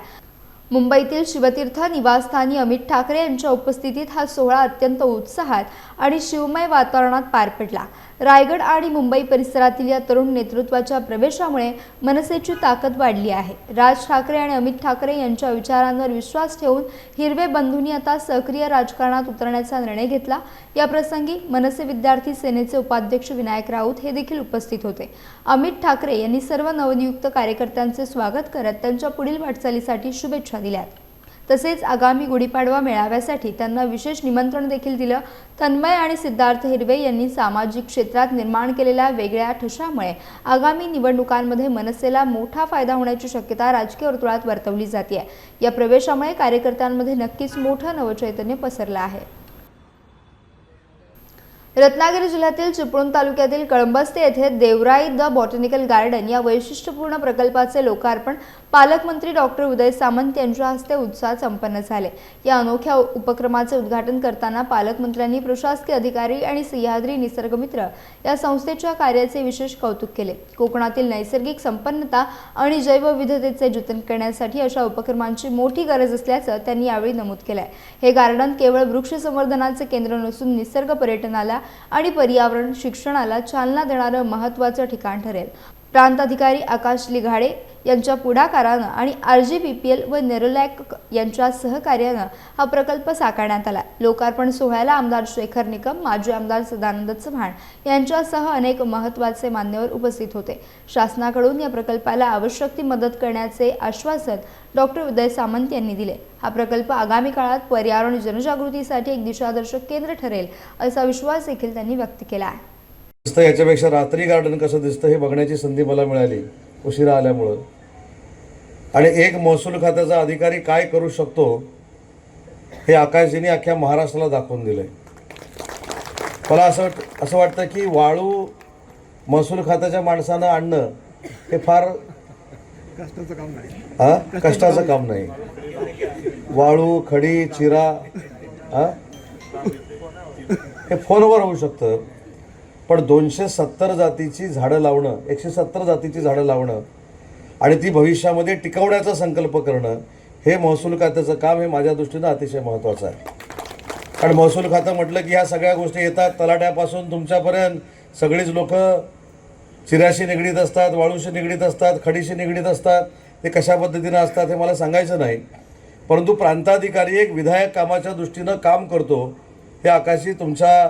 मुंबईतील शिवतीर्थ निवासस्थानी अमित ठाकरे यांच्या उपस्थितीत हा सोहळा अत्यंत उत्साहात आणि शिवमय वातावरणात पार पडला. रायगड आणि मुंबई परिसरातील या तरुण नेतृत्वाच्या प्रवेशामुळे मनसेची ताकद वाढली आहे. राज ठाकरे आणि अमित ठाकरे यांच्या विचारांवर विश्वास ठेवून हिरवे बंधूंनी आता सक्रिय राजकारणात उतरण्याचा निर्णय घेतला. या प्रसंगी मनसे विद्यार्थी सेनेचे उपाध्यक्ष विनायक राऊत हे देखील उपस्थित होते. अमित ठाकरे यांनी सर्व नवनियुक्त कार्यकर्त्यांचे स्वागत करत त्यांच्या पुढील वाटचालीसाठी शुभेच्छा दिल्यात. तसेच आगामी गुढीपाडवा मेळाव्यासाठी त्यांना विशेष निमंत्रण देखील दिलं. तन्मय आणि सिद्धार्थ हिरवे यांनी सामाजिक क्षेत्रात निर्माण केलेल्या वेगळ्या ठशामुळे आगामी निवडणुकांमध्ये मनसेला मोठा फायदा होण्याची शक्यता राजकीय वर्तुळात वर्तवली जाते. या प्रवेशामुळे कार्यकर्त्यांमध्ये नक्कीच मोठं नवचैतन्य पसरलं आहे. रत्नागिरी जिल्ह्यातील चिपळूण तालुक्यातील कळंबस्ते येथे देवराई द बॉटॅनिकल गार्डन या वैशिष्ट्यपूर्ण प्रकल्पाचे लोकार्पण पालकमंत्री डॉक्टर उदय सामंत यांच्या हस्ते उत्साहात संपन्न झाले. या अनोख्या उपक्रमाचे उद्घाटन करताना पालकमंत्र्यांनी प्रशासकीय अधिकारी आणि सह्याद्री निसर्गमित्र या संस्थेच्या कार्याचे विशेष कौतुक केले. कोकणातील नैसर्गिक संपन्नता आणि जैवविविधतेचे जतन करण्यासाठी अशा उपक्रमांची मोठी गरज असल्याचं त्यांनी यावेळी नमूद केलं. हे गार्डन केवळ वृक्ष संवर्धनाचे केंद्र नसून निसर्ग पर्यटनाला आणि पर्यावरण शिक्षणाला चालना देणारं महत्त्वाचं ठिकाण ठरेल. प्रांताधिकारी आकाश लिघाडे यांच्या पुढाकारानं आणि RGPPL व नेरोलॅक यांच्या सहकार्यानं हा प्रकल्प साकारण्यात आला. लोकार्पण सोहळ्याला आमदार शेखर निकम, माजी आमदार सदानंद चव्हाण यांच्यासह अनेक महत्त्वाचे मान्यवर उपस्थित होते. शासनाकडून या प्रकल्पाला आवश्यक ती मदत करण्याचे आश्वासन डॉक्टर उदय सामंत यांनी दिले. हा प्रकल्प आगामी काळात पर्यावरण जनजागृतीसाठी एक दिशादर्शक केंद्र ठरेल असा विश्वास देखील त्यांनी व्यक्त केला आहे. याच्यापेक्षा रात्री गार्डन कसं दिसतं हे बघण्याची संधी मला मिळाली उशिरा आल्यामुळं. आणि एक महसूल खात्याचा अधिकारी काय करू शकतो हे आकाशजींनी अख्ख्या महाराष्ट्राला दाखवून दिलंय. मला असं वाटतं की वाळू महसूल खात्याच्या माणसानं आणणं हे फार कष्टाचं काम नाही. वाळू, खडी, चिरा हे फोनवर होऊ शकतं. पण 270 जातीची झाडं लावणं, 170 जातीची झाडं लावणं आणि ती भविष्यामध्ये टिकवण्याचा संकल्प करणं हे महसूल खात्याचं काम हे माझ्या दृष्टीनं अतिशय महत्त्वाचं आहे. कारण महसूल खातं म्हटलं की ह्या सगळ्या गोष्टी येतात. तलाट्यापासून तुमच्यापर्यंत सगळीच लोक चिऱ्याशी निगडीत असतात, वाळूशी निगडीत असतात, खडीशी निगडीत असतात. ते कशा पद्धतीनं असतात हे मला सांगायचं नाही. परंतु प्रांताधिकारी एक विधायक कामाच्या दृष्टीनं काम करतो हे आकाशी तुमच्या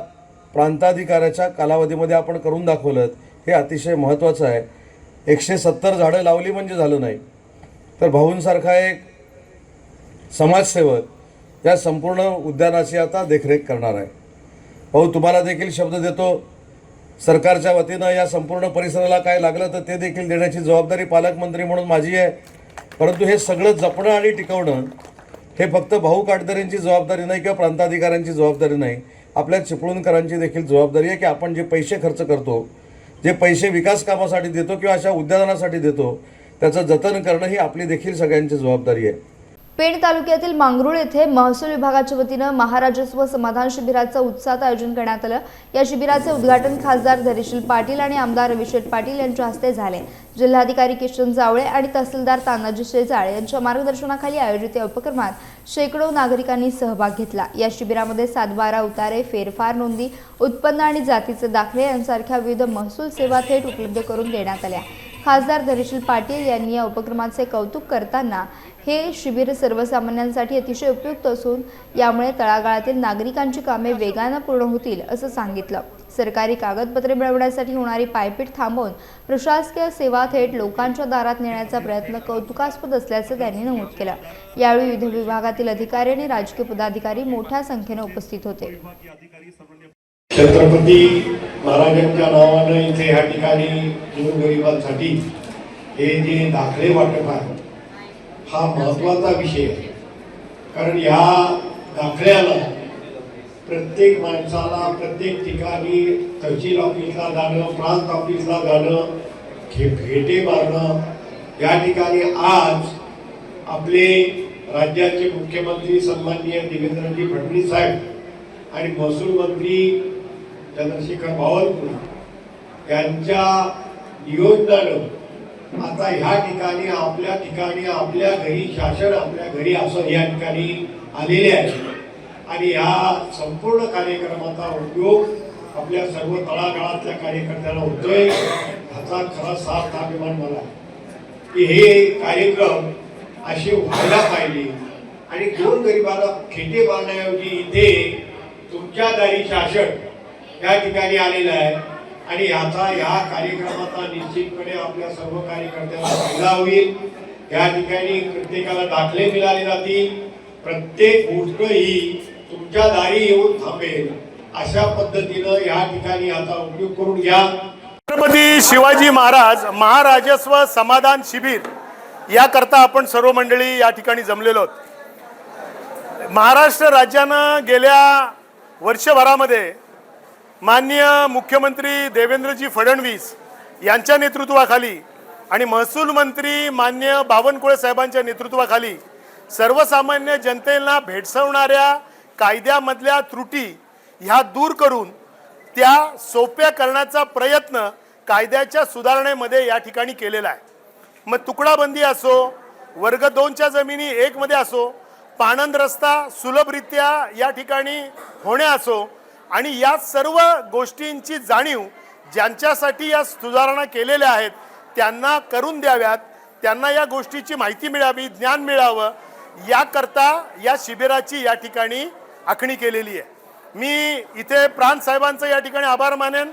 प्रांताधिकाऱ्याच्या कालावधीमध्ये आपण करून दाखवलं हे अतिशय महत्त्वाचं आहे. 170 झाडं लावली म्हणजे झालं नाही, तर भाऊंसारखा एक समाजसेवक या संपूर्ण उद्यानाची आता देखरेख करणार आहे. भाऊ तुम्हाला देखील शब्द देतो, सरकारच्या वतीनं या संपूर्ण परिसराला काय लागलं तर ते देखील देण्याची जबाबदारी पालकमंत्री म्हणून माझी आहे. परंतु हे सगळं जपणं आणि टिकवणं हे फक्त भाऊ काटदरेंची जबाबदारी नाही किंवा प्रांताधिकाऱ्यांची जबाबदारी नाही, आपल्या चिपळूणकरांची देखील जबाबदारी आहे की आपण जे पैसे खर्च करतो, जे पैसे विकास कामासाठी देतो किंवा अशा उद्यानासाठी देतो त्याचं जतन करणं ही आपली देखील सगळ्यांची जबाबदारी आहे. पेण तालुक्यातील मांगरूळ येथे महसूल विभागाच्या वतीनं महाराजस्व समाधान शिबिराचं उत्साहात आयोजन करण्यात आलं. या शिबिराचे उद्घाटन खासदार धैर्यशील पाटील आणि आमदार अभिषेक पाटील यांच्या हस्ते झाले. जिल्हाधिकारी किशन जावळे आणि तहसीलदार तानाजी शेजाळ यांच्या मार्गदर्शनाखाली आयोजित या उपक्रमात शेकडो नागरिकांनी सहभाग घेतला. या शिबिरामध्ये 7-12 उतारे, फेरफार नोंदी, उत्पन्न आणि जातीचे दाखले यांसारख्या विविध महसूल सेवा थेट उपलब्ध करून देण्यात आल्या. खासदार धैर्यशील पाटील यांनी या उपक्रमाचे कौतुक करताना हे शिबिर सर्वसामान्यांसाठी अतिशय उपयुक्त असून यामुळे तळागाळातील नागरिकांची कामे वेगाने पूर्ण होतील असं सांगितलं. सरकारी कागदपत्रे मिळवण्यासाठी होणारी पायपीट थांबवून प्रशासकीय सेवा थेट लोकांच्या दारात नेण्याचा प्रयत्न कौतुकास्पद असल्याचं त्यांनी नमूद केलं. यावेळी विविध विभागातील अधिकारी आणि राजकीय पदाधिकारी मोठ्या संख्येने उपस्थित होते. छत्रपती महाराजांच्या नावानं इथे ह्या ठिकाणी गोरगरिबांसाठी हे जे दाखले वाटप आहे हा महत्त्वाचा विषय आहे. कारण ह्या दाखल्याला प्रत्येक माणसाला प्रत्येक ठिकाणी तहसील ऑफिसला जाणं, प्रांत ऑफिसला जाणं, भेटे मारणं, या ठिकाणी आज आपले राज्याचे मुख्यमंत्री सन्माननीय देवेंद्रजी फडणवीस साहेब आणि महसूल मंत्री चंद्रशेखर बावनकुळे यांच्या नियोजनानं आता ह्या ठिकाणी आपल्या घरी शासन आपल्या घरी असं या ठिकाणी आलेले आहे आणि ह्या संपूर्ण कार्यक्रमाचा उपयोग आपल्या सर्व तळागाळातल्या कार्यकर्त्यांना होतोय. ह्याचा खरा सार्थ अभिमान मला की हे कार्यक्रम असे व्हायला पाहिजे आणि दोन गरिबांना खेटे मारण्याऐवजी इथे तुमच्या दारी शासन या ठिकाणी आलेलं आहे आणि ह्या कार्यक्रमाचा निश्चितपणे आपल्या सर्व कार्यकर्त्यांना फायदा होईल. या ठिकाणी प्रत्येकाला दाखले मिळाले जातील. प्रत्येक गोष्ट ही तुमच्या दारी येऊन थांबेल अशा पद्धतीनं या ठिकाणी याचा उपयोग करून घ्या. छत्रपती शिवाजी महाराज महाराजस्व समाधान शिबिर याकरता आपण सर्व मंडळी या ठिकाणी जमलेलो आहोत. महाराष्ट्र राज्यानं गेल्या वर्षभरामध्ये माननीय मुख्यमंत्री देवेंद्रजी फडणवीस यांच्या नेतृत्वाखाली आणि महसूल मंत्री माननीय बावनकुळे साहेबांच्या नेतृत्वाखाली सर्वसामान्य जनतेला भेडसावणाऱ्या कायद्यामधल्या त्रुटी ह्या दूर करून त्या सोप्या करण्याचा प्रयत्न कायद्याच्या सुधारणेमध्ये या ठिकाणी केलेला आहे. मग तुकडाबंदी असो, वर्ग 2च्या जमिनी 1 मध्ये असो, पाणंद रस्ता सुलभरित्या या ठिकाणी होणे असो आणि या सर्व गोष्टींची जाणीव ज्यांच्यासाठी या सुधारणा केलेल्या आहेत त्यांना करून द्याव्यात, त्यांना या गोष्टीची माहिती मिळावी, ज्ञान मिळावं याकरता या शिबिराची या ठिकाणी आखणी केलेली आहे. मी इथे प्रांत साहेबांचं या ठिकाणी आभार मानेन,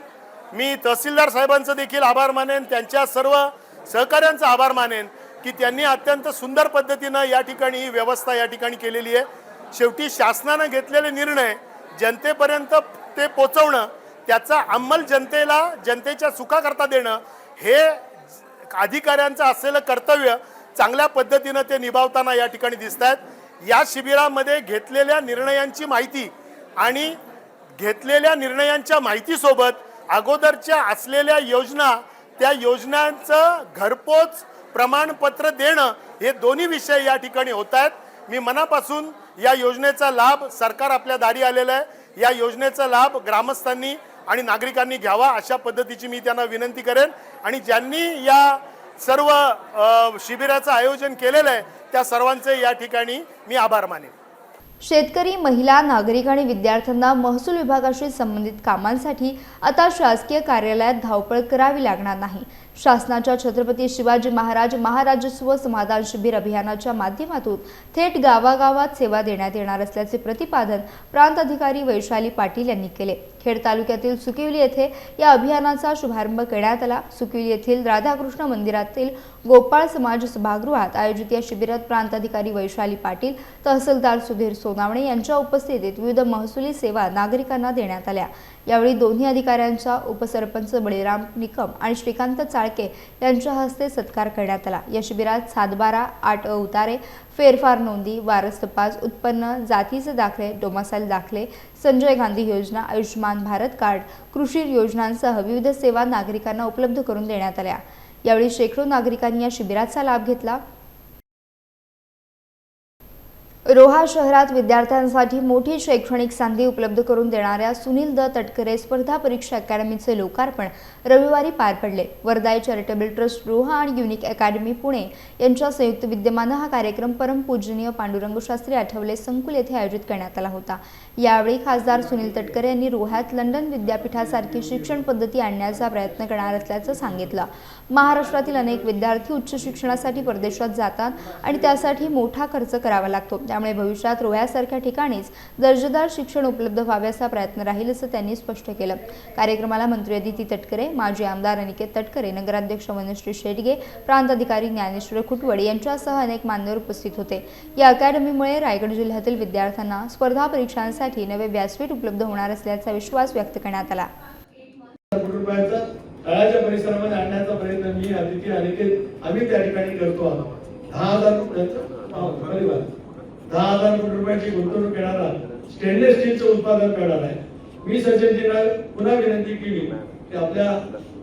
मी तहसीलदार साहेबांचं देखील आभार मानेन, त्यांच्या सर्व सहकाऱ्यांचा आभार मानेन की त्यांनी अत्यंत सुंदर पद्धतीनं या ठिकाणी ही व्यवस्था या ठिकाणी केलेली आहे. शेवटी शासनानं घेतलेले निर्णय जनतेपर्यंत ते पोचवणं, त्याचा अंमल जनतेच्या सुखाकरता देणं हे अधिकाऱ्यांचं असलेलं कर्तव्य चांगल्या पद्धतीनं ते निभावताना या ठिकाणी दिसत आहेत. या शिबिरामध्ये घेतलेल्या निर्णयांची माहिती आणि घेतलेल्या निर्णयांच्या माहितीसोबत अगोदरच्या असलेल्या योजना, त्या योजनांचं घरपोच प्रमाणपत्र देणं हे दोन्ही विषय या ठिकाणी होत आहेत. मी मनापासून या योजनेचा लाभ, सरकार आपल्या दारी आलेलं आहे, या योजनेचा लाभ ग्रामस्थांनी आणि नागरिकांनी घ्यावा अशा पद्धतीची मी त्यांना विनंती करेन आणि ज्यांनी या सर्व शिबिराचं आयोजन केलेलं आहे त्या सर्वांचे या ठिकाणी मी आभार मानेन. शेतकरी, महिला, नागरिक आणि विद्यार्थ्यांना महसूल विभागाशी संबंधित कामांसाठी आता शासकीय कार्यालयात धावपळ करावी लागणार नाही. शासनाच्या छत्रपती शिवाजी महाराज महाराजस्व समाधान शिबिर अभियानाच्या माध्यमातून थेट गावागावात सेवा देण्यात येणार असल्याचे प्रतिपादन प्रांत अधिकारी वैशाली पाटील यांनी केले. खेड तालुक्यातील सुकिवली येथे या अभियानाचा शुभारंभ करण्यात आला. सुकिवली येथील राधाकृष्ण मंदिरातील गोपाळ समाज सभागृहात आयोजित या शिबिरात प्रांत अधिकारी वैशाली पाटील, तहसीलदार सुधीर सोनावणे यांच्या उपस्थितीत विविध महसुली सेवा नागरिकांना देण्यात आल्या. यावेळी दोन्ही अधिकाऱ्यांचा उपसरपंच बळीराम निकम आणि श्रीकांत चाळके यांच्या हस्ते सत्कार करण्यात आला. या शिबिरात 7/12, 8 उतारे, फेरफार नोंदी, वारस तपास, उत्पन्न, जातीचे दाखले, डोमासाईल दाखले, संजय गांधी योजना, आयुष्यमान भारत कार्ड, कृषी योजनांसह विविध सेवा नागरिकांना उपलब्ध करून देण्यात आल्या. यावेळी शेकडो नागरिकांनी या शिबिराचा लाभ घेतला. रोहा शहरात विद्यार्थ्यांसाठी मोठी शैक्षणिक संधी उपलब्ध करून देणाऱ्या सुनील द तटकरे स्पर्धा परीक्षा अकॅडमीचे लोकार्पण रविवारी पार पडले. वर्धा चॅरिटेबल ट्रस्ट रोहा आणि युनिक अकॅडमी पुणे यांच्या संयुक्त विद्यमाने हा कार्यक्रम परमपूजनीय पांडुरंग शास्त्री आठवले संकुल येथे आयोजित करण्यात आला होता. यावेळी खासदार सुनील तटकरे यांनी रोह्यात लंडन विद्यापीठासारखी शिक्षण पद्धती आणण्याचा प्रयत्न करणार असल्याचं सांगितलं. महाराष्ट्रातील अनेक विद्यार्थी उच्च शिक्षणासाठी परदेशात जातात आणि त्यासाठी मोठा खर्च करावा लागतो. त्यामुळे भविष्यात रोह्यासारख्या ठिकाणीच दर्जेदार शिक्षण उपलब्ध व्हावे असा प्रयत्न राहील असं त्यांनी स्पष्ट केलं. कार्यक्रमाला मंत्री अदिती तटकरे, माजी आमदार अनिकेत तटकरे, नगराध्यक्ष वनश्री शेडगे, प्रांत अधिकारी ज्ञानेश्वर खुटवड यांच्यासह अनेक मान्यवर उपस्थित होते. या अकॅडमीमुळे रायगड जिल्ह्यातील विद्यार्थ्यांना स्पर्धा परीक्षांसाठी नवे व्यासपीठ उपलब्ध होणार असल्याचा विश्वास व्यक्त करण्यात आला. तळाच्या परिसरामध्ये आणण्याचा प्रयत्न मी, अदिती, अनिकेत आम्ही त्या ठिकाणी करतो आहोत. 10,000 कोटी रुपयाची गुंतवणूक करणारा स्टेनलेस स्टीलचं उत्पादन करणार आहे. मी सचिनजींना पुन्हा विनंती केली की आपल्या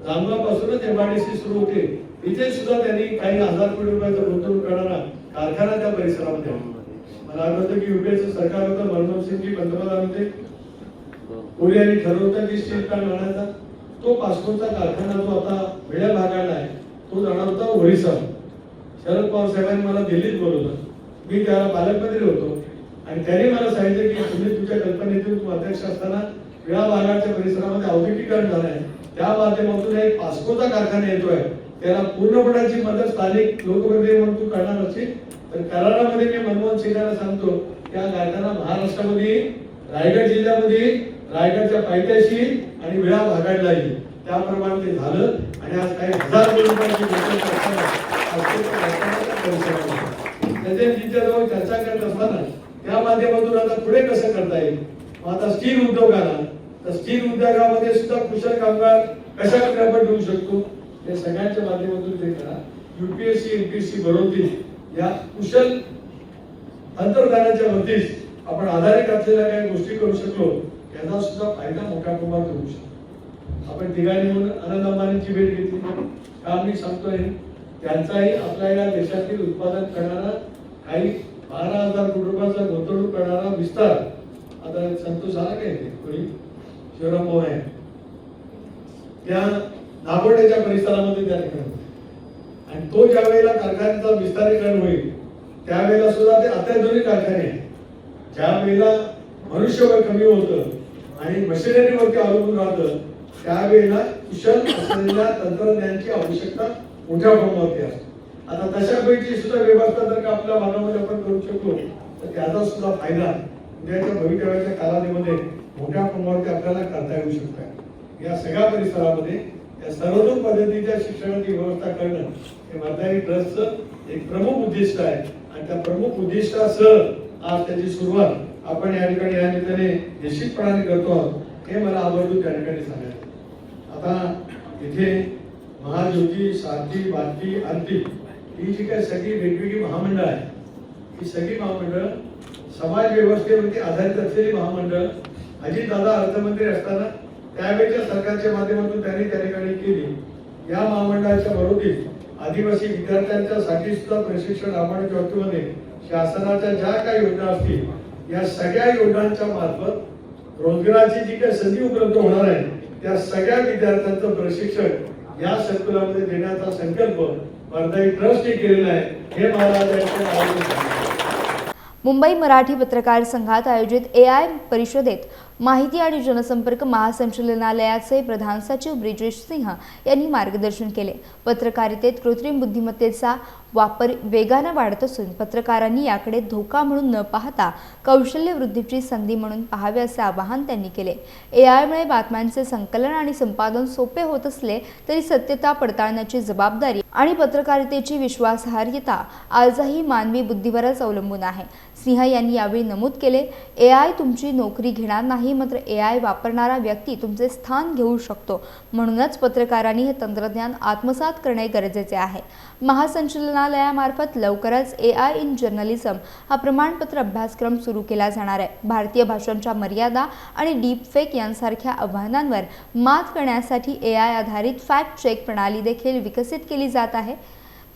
जामगावपासूनच MIDC सुरू होते, इथे सुद्धा त्यांनी काही 1000 कोटी रुपयाचं गुंतवणूक करणारा कारखाना त्या परिसरामध्ये. मला आठवतं की युपीएचं सरकार होतं, मनमोहन सिंगजी पंतप्रधान होते, कोणी ठरवलं की स्टील प्लांट आणायचा. तो पासपोर्टचा कारखाना जो आता वेळा भागायला आहे तो जाणार होता ओरिसा. शरद पवार साहेबांनी मला दिल्लीत बोलवलं. मी त्याला पालकमंत्री होतो आणि त्यांनी मला सांगितलं की तुम्ही तुमच्या कल्पनेतून तू अध्यक्ष असताना विळा भागाच्या परिसरामध्ये औद्योगिकीकरण झालं आहे, त्या माध्यमातून एक पास्कोचा कारखाना येतोय, त्याला पूर्णपणाची मदत स्थानिक लोकप्रतिनिधी म्हणून तू करणार असशील तर करारामध्ये मी मनमोहन सिंगांना सांगतो त्या कारखाना महाराष्ट्रामध्ये रायगड जिल्ह्यामध्ये रायगडच्या पायथ्याशी आणि विळा भागाडला येईल. त्याप्रमाणे ते झालं आणि आज काही हजार कोटी रुपयांची बचत करताना जवळ चर्चा करत असताना त्या माध्यमातून आता पुढे कसं करता येईल. मग आता स्टील उद्योग आला तर स्टील उद्योगामध्ये सुद्धा कुशल कामगार कशा प्रकारे आपण देऊ शकतो या सगळ्यांच्या माध्यमातून ते करा. UPSC MPSC भरवतील या कुशल तंत्रज्ञानाच्या वरतीच आपण आधारित असलेल्या काही गोष्टी करू शकलो याचा सुद्धा फायदा मोठ्या प्रमाणात होऊ शकतो. आपण ठिकाणी म्हणून अनंत अंबानींची भेट घेतली का मी सांगतोय त्यांचाही आपल्या या देशातील उत्पादन करणारा काही 12,000 कोटी रुपयाचा गुंतवणूक करणारा विस्तार आता संतोष आला काय कोणी शिवराम भाऊ आहे त्या नागोड्याच्या परिसरामध्ये त्या ठिकाणी आणि तो ज्या वेळेला कारखान्याचा विस्तारीकरण होईल त्यावेळेला सुद्धा ते अत्याधुनिक कारखाने आहे. ज्या वेळेला मनुष्यबळ कमी होतं आणि मशिनरीवरती अवलंबून राहतं त्यावेळेला कुशल असलेल्या तंत्रज्ञानाची आवश्यकता मोठ्या प्रमाणावरती असते. आता तशापैकी सुद्धा व्यवस्था जर का आपल्या भागामध्ये आपण करू शकलो तर त्याचा सुद्धा फायदा उद्याच्या भवितव्याच्या कालावधीमध्ये मोठ्या प्रमाणावरती आपल्याला करता येऊ शकतो. या सगळ्या परिसरामध्ये या सर्वतोन पद्धतीच्या शिक्षणाची व्यवस्था करणं हे वर्धारी ट्रस्टचं एक प्रमुख उद्दिष्ट आहे आणि त्या प्रमुख उद्दिष्टासह आज त्याची सुरुवात आपण या ठिकाणी या निमित्ताने निश्चितपणाने करतो आहोत हे मला आवर्जून त्या ठिकाणी सांगायचं. आता इथे महाज्योती, सारथी, भारती, आरती ही जी काही सगळी वेगवेगळी महामंडळ आहे ही सगळी महामंडळ समाज व्यवस्थेवरती आधारित असलेली महामंडळ अजितदादा अर्थमंत्री असताना त्यावेळेच्या सरकारच्या माध्यमातून त्यांनी त्या ठिकाणी केली. या महामंडळाच्या बरोबरीत आदिवासी विद्यार्थ्यांच्या साठी सुद्धा प्रशिक्षण राबवण्याच्या बाबतीमध्ये शासनाच्या ज्या काही योजना असतील या सगळ्या योजनांच्या मार्फत रोजगाराची जी काही संधी उपलब्ध होणार आहे त्या सगळ्या विद्यार्थ्यांचं प्रशिक्षण या संकुलामध्ये देण्याचा संकल्प वर्धाई ट्रस्टने केलेला आहे हे मला मुंबई मराठी पत्रकार संघात आयोजित AI परिषदेत माहिती आणि जनसंपर्क महासंचालनालयाचे प्रधान सचिव ब्रिजेश सिंह यांनी मार्गदर्शन केले. पत्रकारितेत कृत्रिम बुद्धिमत्तेचा वापर वेगाने वाढत असून पत्रकारांनी याकडे धोका म्हणून न पाहता कौशल्य वृद्धीची संधी म्हणून पाहावे असे आवाहन त्यांनी केले. AI बातम्यांचे संकलन आणि संपादन सोपे होत असले तरी सत्यता पडताळण्याची जबाबदारी आणि पत्रकारितेची विश्वासार्हता आजही मानवी बुद्धीवरच अवलंबून आहे. सिंह यांनी यावेळी नमूद केले, AI तुमची नोकरी घेणार नाही, मात्र AI वापरणारा व्यक्ती तुमचे स्थान घेऊ शकतो. म्हणूनच पत्रकारांनी हे तंत्रज्ञान आत्मसात करणे गरजेचे आहे. महासंचालनालयामार्फत लवकरच AI इन जर्नलिझम हा प्रमाणपत्र अभ्यासक्रम सुरू केला जाणार आहे. भारतीय भाषांच्या मर्यादा आणि डीपफेक यांसारख्या आव्हानांवर मात करण्यासाठी AI आधारित फॅक्ट चेक प्रणाली देखील विकसित केली जात आहे.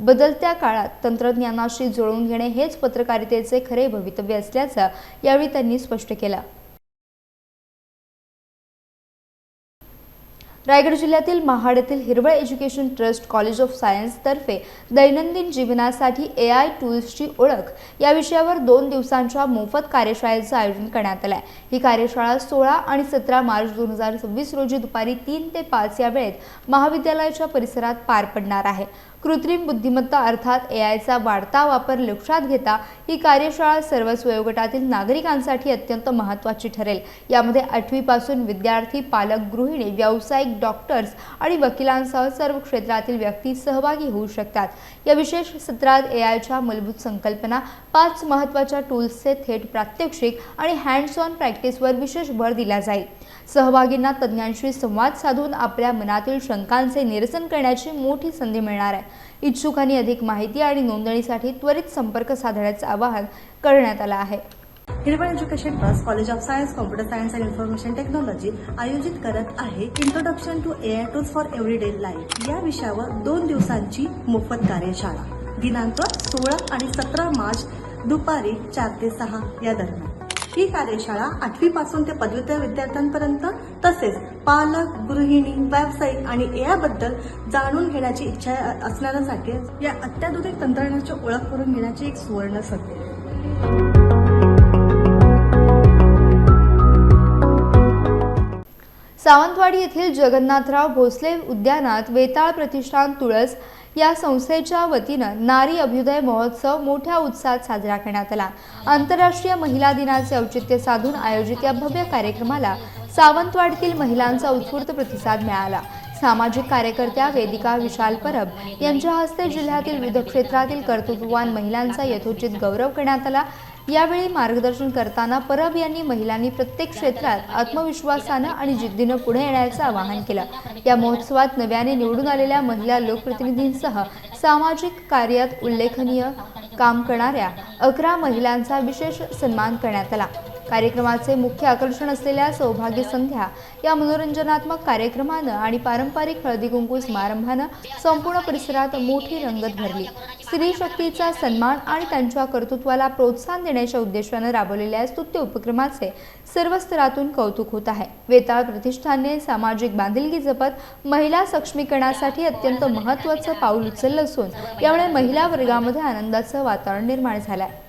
बदलत्या काळात तंत्रज्ञानाशी जुळवून घेणे हेच पत्रकारितेचे खरे भवितव्य असल्याचं यावेळी त्यांनी स्पष्ट केलं. रायगड जिल्ह्यातील महाड येथील हिरवळ education trust college of science तर्फे दैनंदिन जीवनासाठी AI टूल्सची ओळख या विषयावर 2 दिवसांच्या मोफत कार्यशाळेचं आयोजन करण्यात आलं आहे. ही कार्यशाळा 16 आणि 17 मार्च 2026 रोजी दुपारी 3 ते 5 या वेळेत महाविद्यालयाच्या परिसरात पार पडणार आहे. कृत्रिम बुद्धिमत्ता अर्थात AIचा वाढता वापर लक्षात घेता ही कार्यशाळा सर्वच वयोगटातील नागरिकांसाठी अत्यंत महत्त्वाची ठरेल. यामध्ये 8वी पासून विद्यार्थी, पालक, गृहिणी, व्यावसायिक, डॉक्टर्स आणि वकिलांसह सर्व क्षेत्रातील व्यक्ती सहभागी होऊ शकतात. या विशेष सत्रात AIच्या मूलभूत संकल्पना, 5 महत्त्वाच्या टूल्सचे थेट प्रात्यक्षिक आणि हँड्स ऑन प्रॅक्टिसवर विशेष भर दिला जाईल. सहभागींना तज्ज्ञांशी संवाद साधून आपल्या मनातील शंकांचे निरसन करण्याची मोठी संधी मिळणार आहे. इच्छुकांनी अधिक माहिती आणि नोंदणीसाठी त्वरित संपर्क साधण्याचे आवाहन करण्यात आले आहे. Hirwal education trust college of science, computer science and information technology आयोजित करत आहे introduction to AI tools for everyday life या विषयावर 2 दिवसांची मोफत कार्यशाळा दिनांक 16 आणि 17 मार्च दुपारी 4 ते 6 या दरम्यान. ही कार्यशाळा 8वी पासून ते पदव्युत्तर विद्यार्थ्यांपर्यंत तसेच पालक, गृहिणी, व्यावसायिक आणि याबद्दल जाणून घेण्याची इच्छा असणाऱ्यांसाठी या अत्याधुनिक तंत्रज्ञानाची ओळख करून घेण्याची एक सुवर्ण संधी. सावंतवाडी येथील जगन्नाथराव भोसले उद्यानात वेताळ प्रतिष्ठान तुळस या संस्थेच्या वतीनं नारी अभ्युदय महोत्सव मोठ्या उत्साहात साजरा करण्यात आला. आंतरराष्ट्रीय महिला दिनाचे औचित्य साधून आयोजित या भव्य कार्यक्रमाला सावंतवाडीतील महिलांचा उत्स्फूर्त प्रतिसाद मिळाला. सामाजिक कार्यकर्त्या वेदिका विशाल परब यांच्या हस्ते जिल्ह्यातील विविध क्षेत्रातील कर्तृत्ववान महिलांचा यथोचित गौरव करण्यात आला. यावेळी मार्गदर्शन करताना परब यांनी महिलांनी प्रत्येक क्षेत्रात आत्मविश्वासानं आणि जिद्दीनं पुढे येण्याचं आवाहन केलं. या महोत्सवात नव्याने निवडून आलेल्या महिला लोकप्रतिनिधींसह सामाजिक कार्यात उल्लेखनीय काम करणाऱ्या 11 महिलांचा विशेष सन्मान करण्यात आला. कार्यक्रमाचे मुख्य आकर्षण असलेल्या सौभाग्य संध्या या मनोरंजनात्मक कार्यक्रमानं आणि पारंपरिक हळदी कुंकू समारंभानं संपूर्ण परिसरात मोठी रंगत भरली. स्त्री शक्तीचा सन्मान आणि त्यांच्या कर्तृत्वाला प्रोत्साहन देण्याच्या उद्देशानं राबवलेल्या स्तुत्य उपक्रमाचे सर्व स्तरातून कौतुक होत आहे. वेताळ प्रतिष्ठानने सामाजिक बांधिलकी जपत महिला सक्षमीकरणासाठी अत्यंत महत्त्वाचं पाऊल उचललं असून यामुळे महिला वर्गामध्ये आनंदाचं वातावरण निर्माण झालं आहे.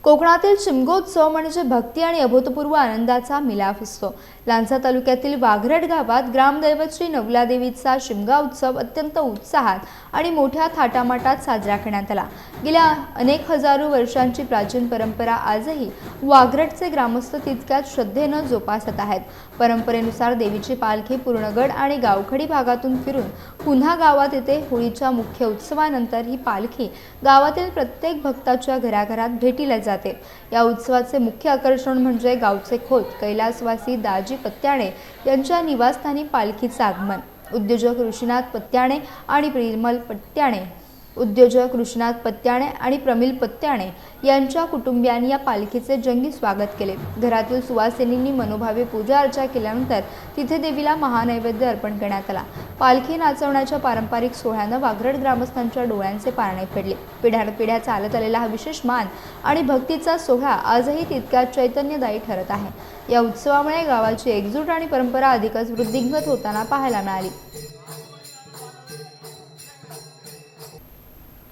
कोकणातील शिमगोत्सव म्हणजे भक्ती आणि अभूतपूर्व आनंदाचा मिलाफ असतो. लांजा तालुक्यातील वाघरट गावात ग्रामदैवत श्री नवलादेवीचा शिमगा उत्सव अत्यंत उत्साहात आणि मोठ्या थाटामाटात साजरा करण्यात आला. गेल्या अनेक हजारो वर्षांची प्राचीन परंपरा आजही वाघरटचे ग्रामस्थ तितक्याच श्रद्धेनं जोपासत आहेत. परंपरेनुसार देवीची पालखी पूर्णगड आणि गावखडी भागातून फिरून पुन्हा गावात येते. होळीच्या मुख्य उत्सवानंतर ही पालखी गावातील प्रत्येक भक्ताच्या घराघरात भेटीला जाते. या उत्सवाचे मुख्य आकर्षण म्हणजे गावचे खोत कैलासवासी दाजी पत्याणे यांच्या निवासस्थानी पालखीचं आगमन. उद्योजक ऋषीनाथ पत्याणे आणि प्रमिल पत्याणे यांच्या कुटुंबियांनी या पालखीचे जंगी स्वागत केले. घरातील सुवासिनींनी मनोभावे पूजा अर्चा केल्यानंतर तिथे देवीला महानैवेद्य अर्पण करण्यात आला. पालखी नाचवण्याच्या पारंपरिक सोहळ्यानं वाघरट ग्रामस्थांच्या डोळ्यांचे पारणे फेडले. पिढ्यानपिढ्या चालत आलेला हा विशेष मान आणि भक्तीचा सोहळा आजही तितक्याच चैतन्यदायी ठरत आहे. या उत्सवामुळे गावाची एकजूट आणि परंपरा अधिकच वृद्धिंगत होताना पाहायला मिळाली.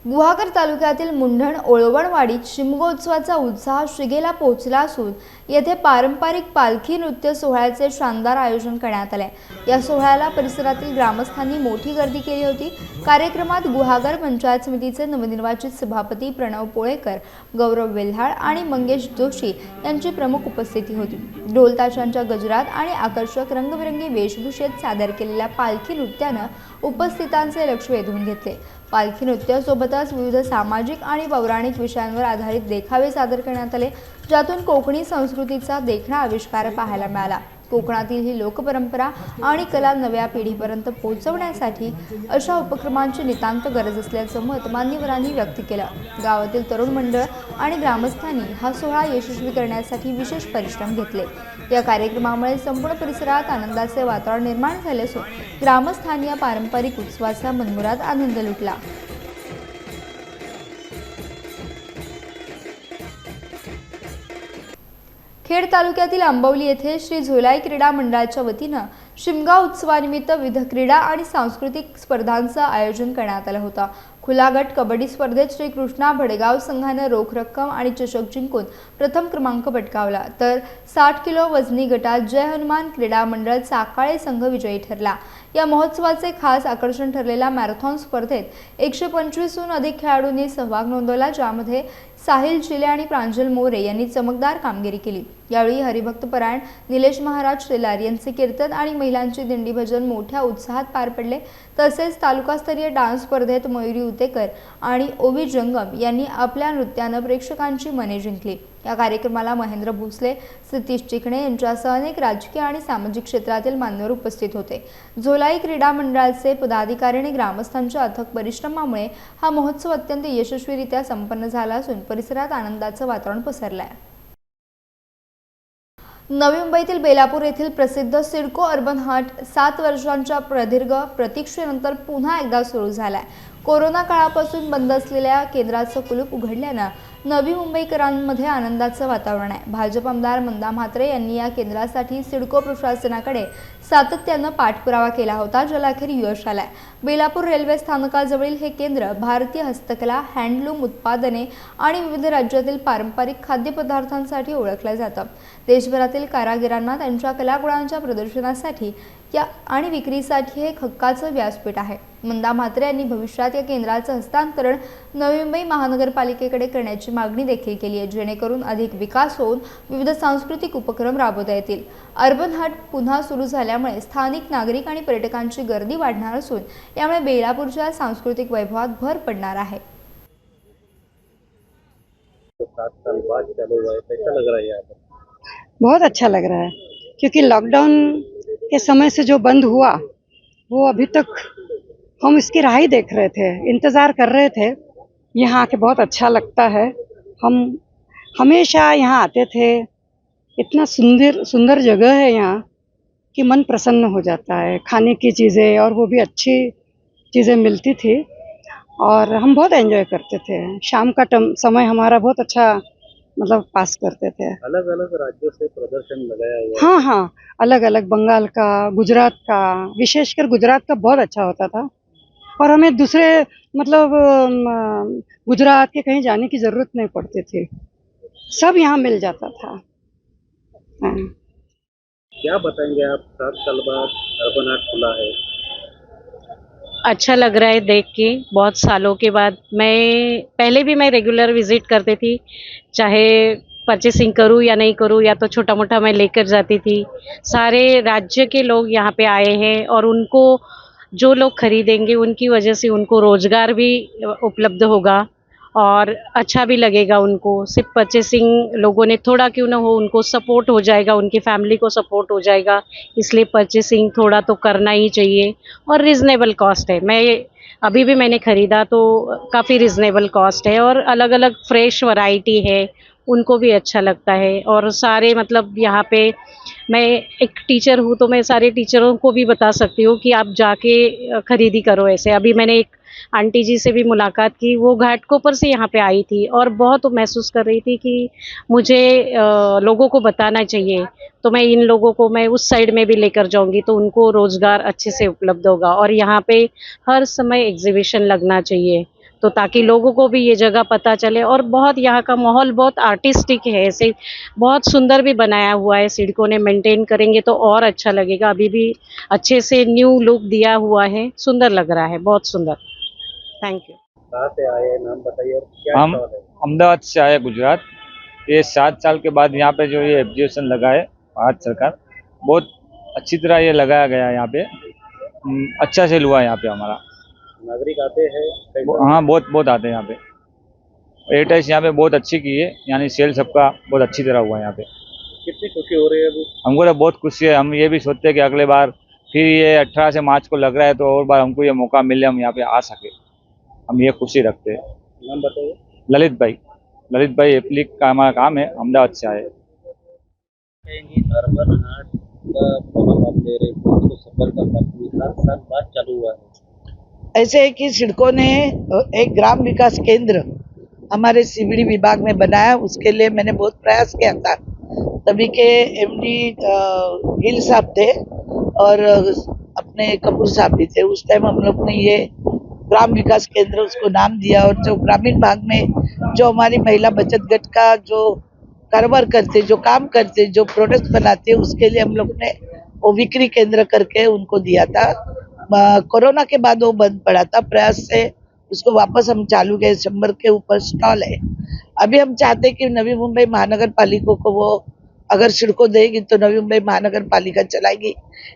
गुहागर तालुक्यातील मुंढण ओळवणवाडीत शिमगोत्सवाचा उत्साह शिगेला पोहोचला असून येथे पारंपरिक पालखी नृत्य सोहळ्याचे शानदार आयोजन करण्यात आले. या सोहळ्याला परिसरातील ग्रामस्थांनी मोठी गर्दी केली होती. कार्यक्रमात गुहागर पंचायत समितीचे नवनिर्वाचित सभापती प्रणव पोळेकर, गौरव वेल्हाळ आणि मंगेश जोशी यांची प्रमुख उपस्थिती होती. ढोल ताशांच्या गजरात आणि आकर्षक रंगबिरंगी वेशभूषेत सादर केलेल्या पालखी नृत्यानं उपस्थितांचे लक्ष वेधून घेतले. पालखी नृत्यासोबतच विविध सामाजिक आणि पौराणिक विषयांवर आधारित देखावे सादर करण्यात आले, ज्यातून कोकणी संस्कृतीचा देखणा आविष्कार पाहायला मिळाला. कोकणातील ही लोकपरंपरा आणि कला नव्या पिढीपर्यंत पोहोचवण्यासाठी अशा उपक्रमांची नितांत गरज असल्याचं मत मान्यवरांनी व्यक्त केलं. गावातील तरुण मंडळ आणि ग्रामस्थांनी हा सोहळा यशस्वी करण्यासाठी विशेष परिश्रम घेतले. या कार्यक्रमामुळे संपूर्ण परिसरात आनंदाचे वातावरण निर्माण झाले असून ग्रामस्थांनी या पारंपरिक उत्सवाचा मनमुराद आनंद लुटला. खेड तालुक्यातील आंबवली येथे श्री झोलाई क्रीडा मंडळाच्या वतीनं शिमगा उत्सवानिमित्त विविध क्रीडा आणि सांस्कृतिक स्पर्धांचं आयोजन करण्यात आलं होतं. खुला गट कबड्डी स्पर्धेत श्री कृष्णा भडगाव संघानं रोख रक्कम आणि चषक जिंकून प्रथम क्रमांक पटकावला, तर 60 किलो वजनी गटात जय हनुमान क्रीडा मंडळ चाकाळे संघ विजयी ठरला. या महोत्सवाचे खास आकर्षण ठरलेल्या मॅरेथॉन स्पर्धेत 125हून अधिक खेळाडूंनी सहभाग नोंदवला, ज्यामध्ये साहिल चिले आणि प्रांजल मोरे यांनी चमकदार कामगिरी केली. यावेळी हरिभक्तपरायण निलेश महाराज शेलार यांचे कीर्तन आणि महिलांचे दिंडी भजन मोठ्या उत्साहात पार पडले. तसेच तालुकास्तरीय डान्स स्पर्धेत मयुरी उतेकर आणि ओवी जंगम यांनी आपल्या नृत्यानं प्रेक्षकांची मने जिंकली. या कार्यक्रमाला महेंद्र भोसले, सतीश चिकणे यांच्यासह अनेक राजकीय आणि सामाजिक क्षेत्रातील मान्यवर उपस्थित होते. झोलाई क्रीडा मंडळाचे पदाधिकारी आणि ग्रामस्थांच्या अथक परिश्रमामुळे हा महोत्सव अत्यंत यशस्वीरित्या संपन्न झाला असून परिसरात आनंदाचं वातावरण पसरलं आहे. नवी मुंबईतील बेलापूर येथील प्रसिद्ध सिडको अर्बन हाट 7 वर्षांच्या प्रदीर्घ प्रतीक्षेनंतर पुन्हा एकदा सुरू झालाय. कोरोना काळापासून बंद असलेल्या केंद्राचं कुलूप उघडल्यानं नवी मुंबईकरांमध्ये आनंदाचं वातावरण आहे. भाजप आमदार मंदा म्हात्रे यांनी या केंद्रासाठी सिडको प्रशासनाकडे सातत्यानं पाठपुरावा केला होता, ज्याला अखेर यश आलंय. बेलापूर रेल्वे स्थानकाजवळील हे केंद्र भारतीय हस्तकला, हँडलूम उत्पादने आणि विविध राज्यातील पारंपरिक खाद्यपदार्थांसाठी ओळखलं जातं. देशभरातील कारागिरांना त्यांच्या कलागुणांच्या प्रदर्शनासाठी आणि विक्रीसाठी हे एक हक्काचं व्यासपीठ आहे. मंदा म्हात्रे यांनी भविष्यात या केंद्राचं हस्तांतरण नवी मुंबई महानगरपालिकेकडे करण्याची मागणी देखील केली आहे, जेणेकरून अधिक विकास होऊन विविध सांस्कृतिक उपक्रम राबवता येतील. अर्बन हाट पुन्हा सुरू झाल्यामुळे स्थानिक नागरिक आणि पर्यटकांची गर्दी वाढणार असून यामुळे बेलापूरच्या सांस्कृतिक वैभवात भर पडणार आहे. 7 साल बाद चालू हुआ है, कैसा लग रहा है यहाँ पर? बहुत अच्छा लग रहा है, क्योंकि लॉकडाउन के समय से जो बंद हुआ वो अभी तक हम इसकी राह ही देख रहे थे, इंतज़ार कर रहे थे. यहाँ आके बहुत अच्छा लगता है. हम हमेशा यहाँ आते थे. इतना सुंदर जगह है यहाँ कि मन प्रसन्न हो जाता है. खाने की चीज़ें और वो भी अच्छी चीज़ें मिलती थी और हम बहुत एंजॉय करते थे. शाम का समय हमारा बहुत अच्छा मतलब पास करते थे. अलग अलग राज्यों से प्रदर्शन लगाया हुआ है. हाँ, अलग अलग, बंगाल का, गुजरात का, विशेषकर गुजरात का बहुत अच्छा होता था और हमें दूसरे मतलब गुजरात के कहीं जाने की ज़रूरत नहीं पड़ती थी, सब यहाँ मिल जाता था. हाँ. क्या बताएंगे आप, 7 साल बाद अर्बन हाट खुला है? अच्छा लग रहा है देख के. बहुत सालों के बाद पहले भी मैं रेगुलर विजिट करती थी, चाहे परचेसिंग करूँ या नहीं करूँ, या तो छोटा मोटा मैं लेकर जाती थी. सारे राज्य के लोग यहाँ पे आए हैं और उनको जो लोग खरीदेंगे उनकी वजह से उनको रोज़गार भी उपलब्ध होगा और अच्छा भी लगेगा उनको. सिर्फ परचेसिंग लोगों ने थोड़ा क्यों ना हो, उनको सपोर्ट हो जाएगा, उनकी फैमिली को सपोर्ट हो जाएगा, इसलिए परचेसिंग थोड़ा तो करना ही चाहिए. और रिजनेबल कॉस्ट है. अभी भी मैंने ख़रीदा तो काफ़ी रिजनेबल कॉस्ट है और अलग अलग फ्रेश वैरायटी है, उनको भी अच्छा लगता है. और सारे मतलब यहाँ पे मैं एक टीचर हूँ तो मैं सारे टीचरों को भी बता सकती हूँ कि आप जाके खरीदी करो ऐसे. अभी मैंने एक आंटी जी से भी मुलाकात की, वो घाटकोपर से यहाँ पे आई थी और बहुत महसूस कर रही थी कि मुझे लोगों को बताना चाहिए, तो मैं इन लोगों को मैं उस साइड में भी लेकर जाऊंगी तो उनको रोज़गार अच्छे से उपलब्ध होगा. और यहाँ पे हर समय एग्जीबिशन लगना चाहिए तो ताकि लोगों को भी ये जगह पता चले. और बहुत यहाँ का माहौल बहुत आर्टिस्टिक है, ऐसे बहुत सुंदर भी बनाया हुआ है. सिडको ने मेंटेन करेंगे तो और अच्छा लगेगा. अभी भी अच्छे से न्यू लुक दिया हुआ है, सुंदर लग रहा है, बहुत सुंदर. Thank you. कहाँ से आए हैं, नाम बताइए और क्या हम स्टॉल है? अहमदाबाद से आए गुजरात. ये 7 साल के बाद यहाँ पे जो ये एग्जीबिशन लगा है भारत सरकार, बहुत अच्छी तरह ये लगाया गया है यहाँ पे. अच्छा सेल हुआ है यहाँ पे हमारा. नागरिक आते हैं? हाँ, बहुत आते हैं यहाँ पे. एडवर्टाइज यहाँ पे बहुत अच्छी की है, यानी सेल सबका बहुत अच्छी तरह हुआ है यहाँ पे. कितनी खुशी हो रही है अभी? हमको तो बहुत खुशी है. हम ये भी सोचते हैं कि अगले बार फिर ये 18 से मार्च को लग रहा है तो और बार हमको ये मौका मिले, हम यहाँ पे आ सके, हम ये खुशी रखते हैं. नाम बताइए. ललित भाई एप्लिक का हमारा काम है, अहमदाबाद से आए. अर्बन हाट का फॉर्म आप ले रहे हैं, तो सफलता प्राप्त 7 साल बाद चालू हुआ है. ऐसे है कि सिडको ने एक ग्राम विकास केंद्र हमारे सीबीडी विभाग में बनाया. उसके लिए मैंने बहुत प्रयास किया था. तभी के एमडी गिल साहब थे और अपने कपूर साहब भी थे. उस टाइम हम लोग ने ये ग्राम विकास केंद्र उसको नाम दिया. और जो ग्रामीण भाग में जो हमारी महिला बचत गट का जो कारोबार करते, जो काम करते, जो प्रोडक्ट बनाते, उसके लिए हम लोग ने वो बिक्री केंद्र करके उनको दिया था. कोरोना के बाद वो बंद पड़ा था. प्रयास से उसको वापस हम चालू किए. 100 के ऊपर स्टॉल है. अभी हम चाहते हैं कि नवी मुंबई महानगर पालिका को वो अगर सिडको देगी तो नवी मुंबई महानगर पालिका चलाएगी,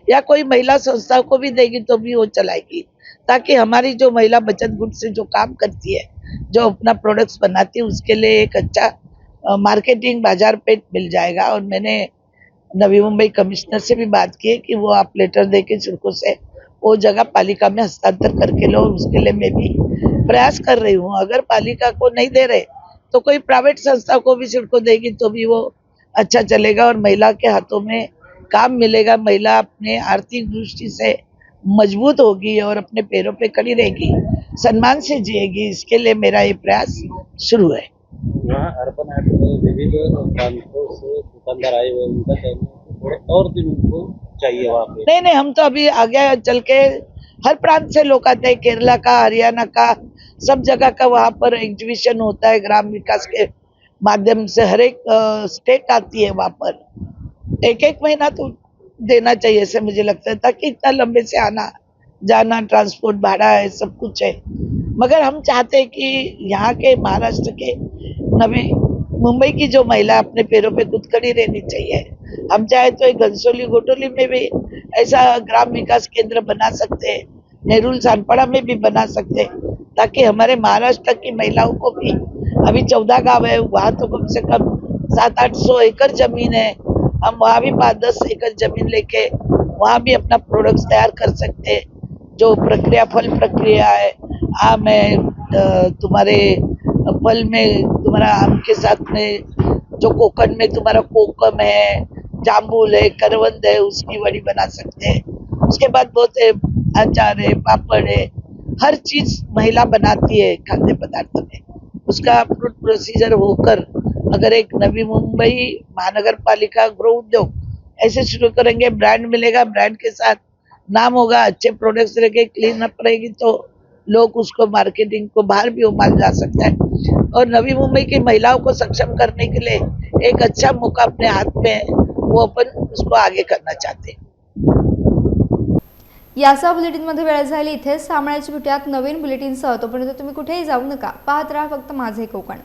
या कोई महिला संस्था को भी देगी तो भी वो चलाएगी, ताकि हमारी जो महिला बचत गुट से जो काम करती है, जो अपना प्रोडक्ट्स बनाती है, उसके लिए एक अच्छा मार्केटिंग बाजार पेट मिल जाएगा. और मैंने नवी मुंबई कमिश्नर से भी बात की है कि वो आप लेटर दे के सिडको से वो जगह पालिका में हस्तांतर करके लो. उसके लिए मैं भी प्रयास कर रही हूँ. अगर पालिका को नहीं दे रहे तो कोई प्राइवेट संस्था को भी सिडको देगी तो भी वो अच्छा चलेगा और महिला के हाथों में काम मिलेगा. महिला अपने आर्थिक दृष्टि से मजबूत होगी और अपने पैरों पे खड़ी रहेगी, सम्मान से जिएगी. इसके लिए मेरा ये प्रयास शुरू है. यहाँ अर्बन हाट में विविध प्रांतों से दुकानदार आए हुए हैं, उनका कहना है कि थोड़े और दिन उनको चाहिए वहाँ पे। नहीं, हम तो अभी आगे चल के हर प्रांत से लोग आते हैं, केरला का, हरियाणा का, सब जगह का वहाँ पर एग्जीबिशन होता है ग्राम विकास के माध्यम से। हर एक स्टेट आती है वहाँ पर। एक महीना तो देना चाहिए ऐसे मुझे लगता है, ताकि इतना लंबे से आना जाना, ट्रांसपोर्ट भाड़ा है, सब कुछ है। मगर हम चाहते हैं कि यहाँ के महाराष्ट्र के नवी मुंबई की जो महिला अपने पैरों पे खुद खड़ी रहनी चाहिए। हम चाहे तो एक घनसोली गोटोली में भी ऐसा ग्राम विकास केंद्र बना सकते हैं, नेरुल सानपाड़ा में भी बना सकते हैं, ताकि हमारे महाराष्ट्र की महिलाओं को भी, अभी 14 गांव है, वहाँ तो कम से कम 700-800 एकड़ जमीन है, हम वहाँ भी 5-10 एकड़ जमीन लेके वहाँ भी अपना प्रोडक्ट्स तैयार कर सकते हैं। जो प्रक्रिया, फल प्रक्रिया है, आम है, तुम्हारे फल में तुम्हारा आम के साथ में जो कोकण में तुम्हारा कोकम है, जामुन है, करवंद है, उसकी वड़ी बना सकते हैं। उसके बाद बहुत है, अचार है, पापड़ है, हर चीज महिला बनाती है खाद्य पदार्थ में। उसका प्रोसीजर होकर अगर एक नवी मुंबई महानगर पालिका गृह उद्योग ऐसे शुरू करेंगे, ब्रांड मिलेगा, ब्रांड के साथ नाम होगा, अच्छे प्रोडक्ट्स रहेंगे, क्लीन अप रहेगी, तो लोग उसको मार्केटिंग को बाहर भी उमाल जा सकता है। और नवी मुंबई की महिलाओं को सक्षम करने के लिए एक अच्छा मौका अपने हाथ में है, वो अपन उसको आगे करना चाहते हैं। यासह बुलेटिनमध्ये वेळ झाली इथेच थांबण्याची. भेटूयात नवीन बुलेटिनसह. तोपर्यंत तुम्ही कुठेही जाऊ नका. पाहत राहा फक्त माझे कोकण.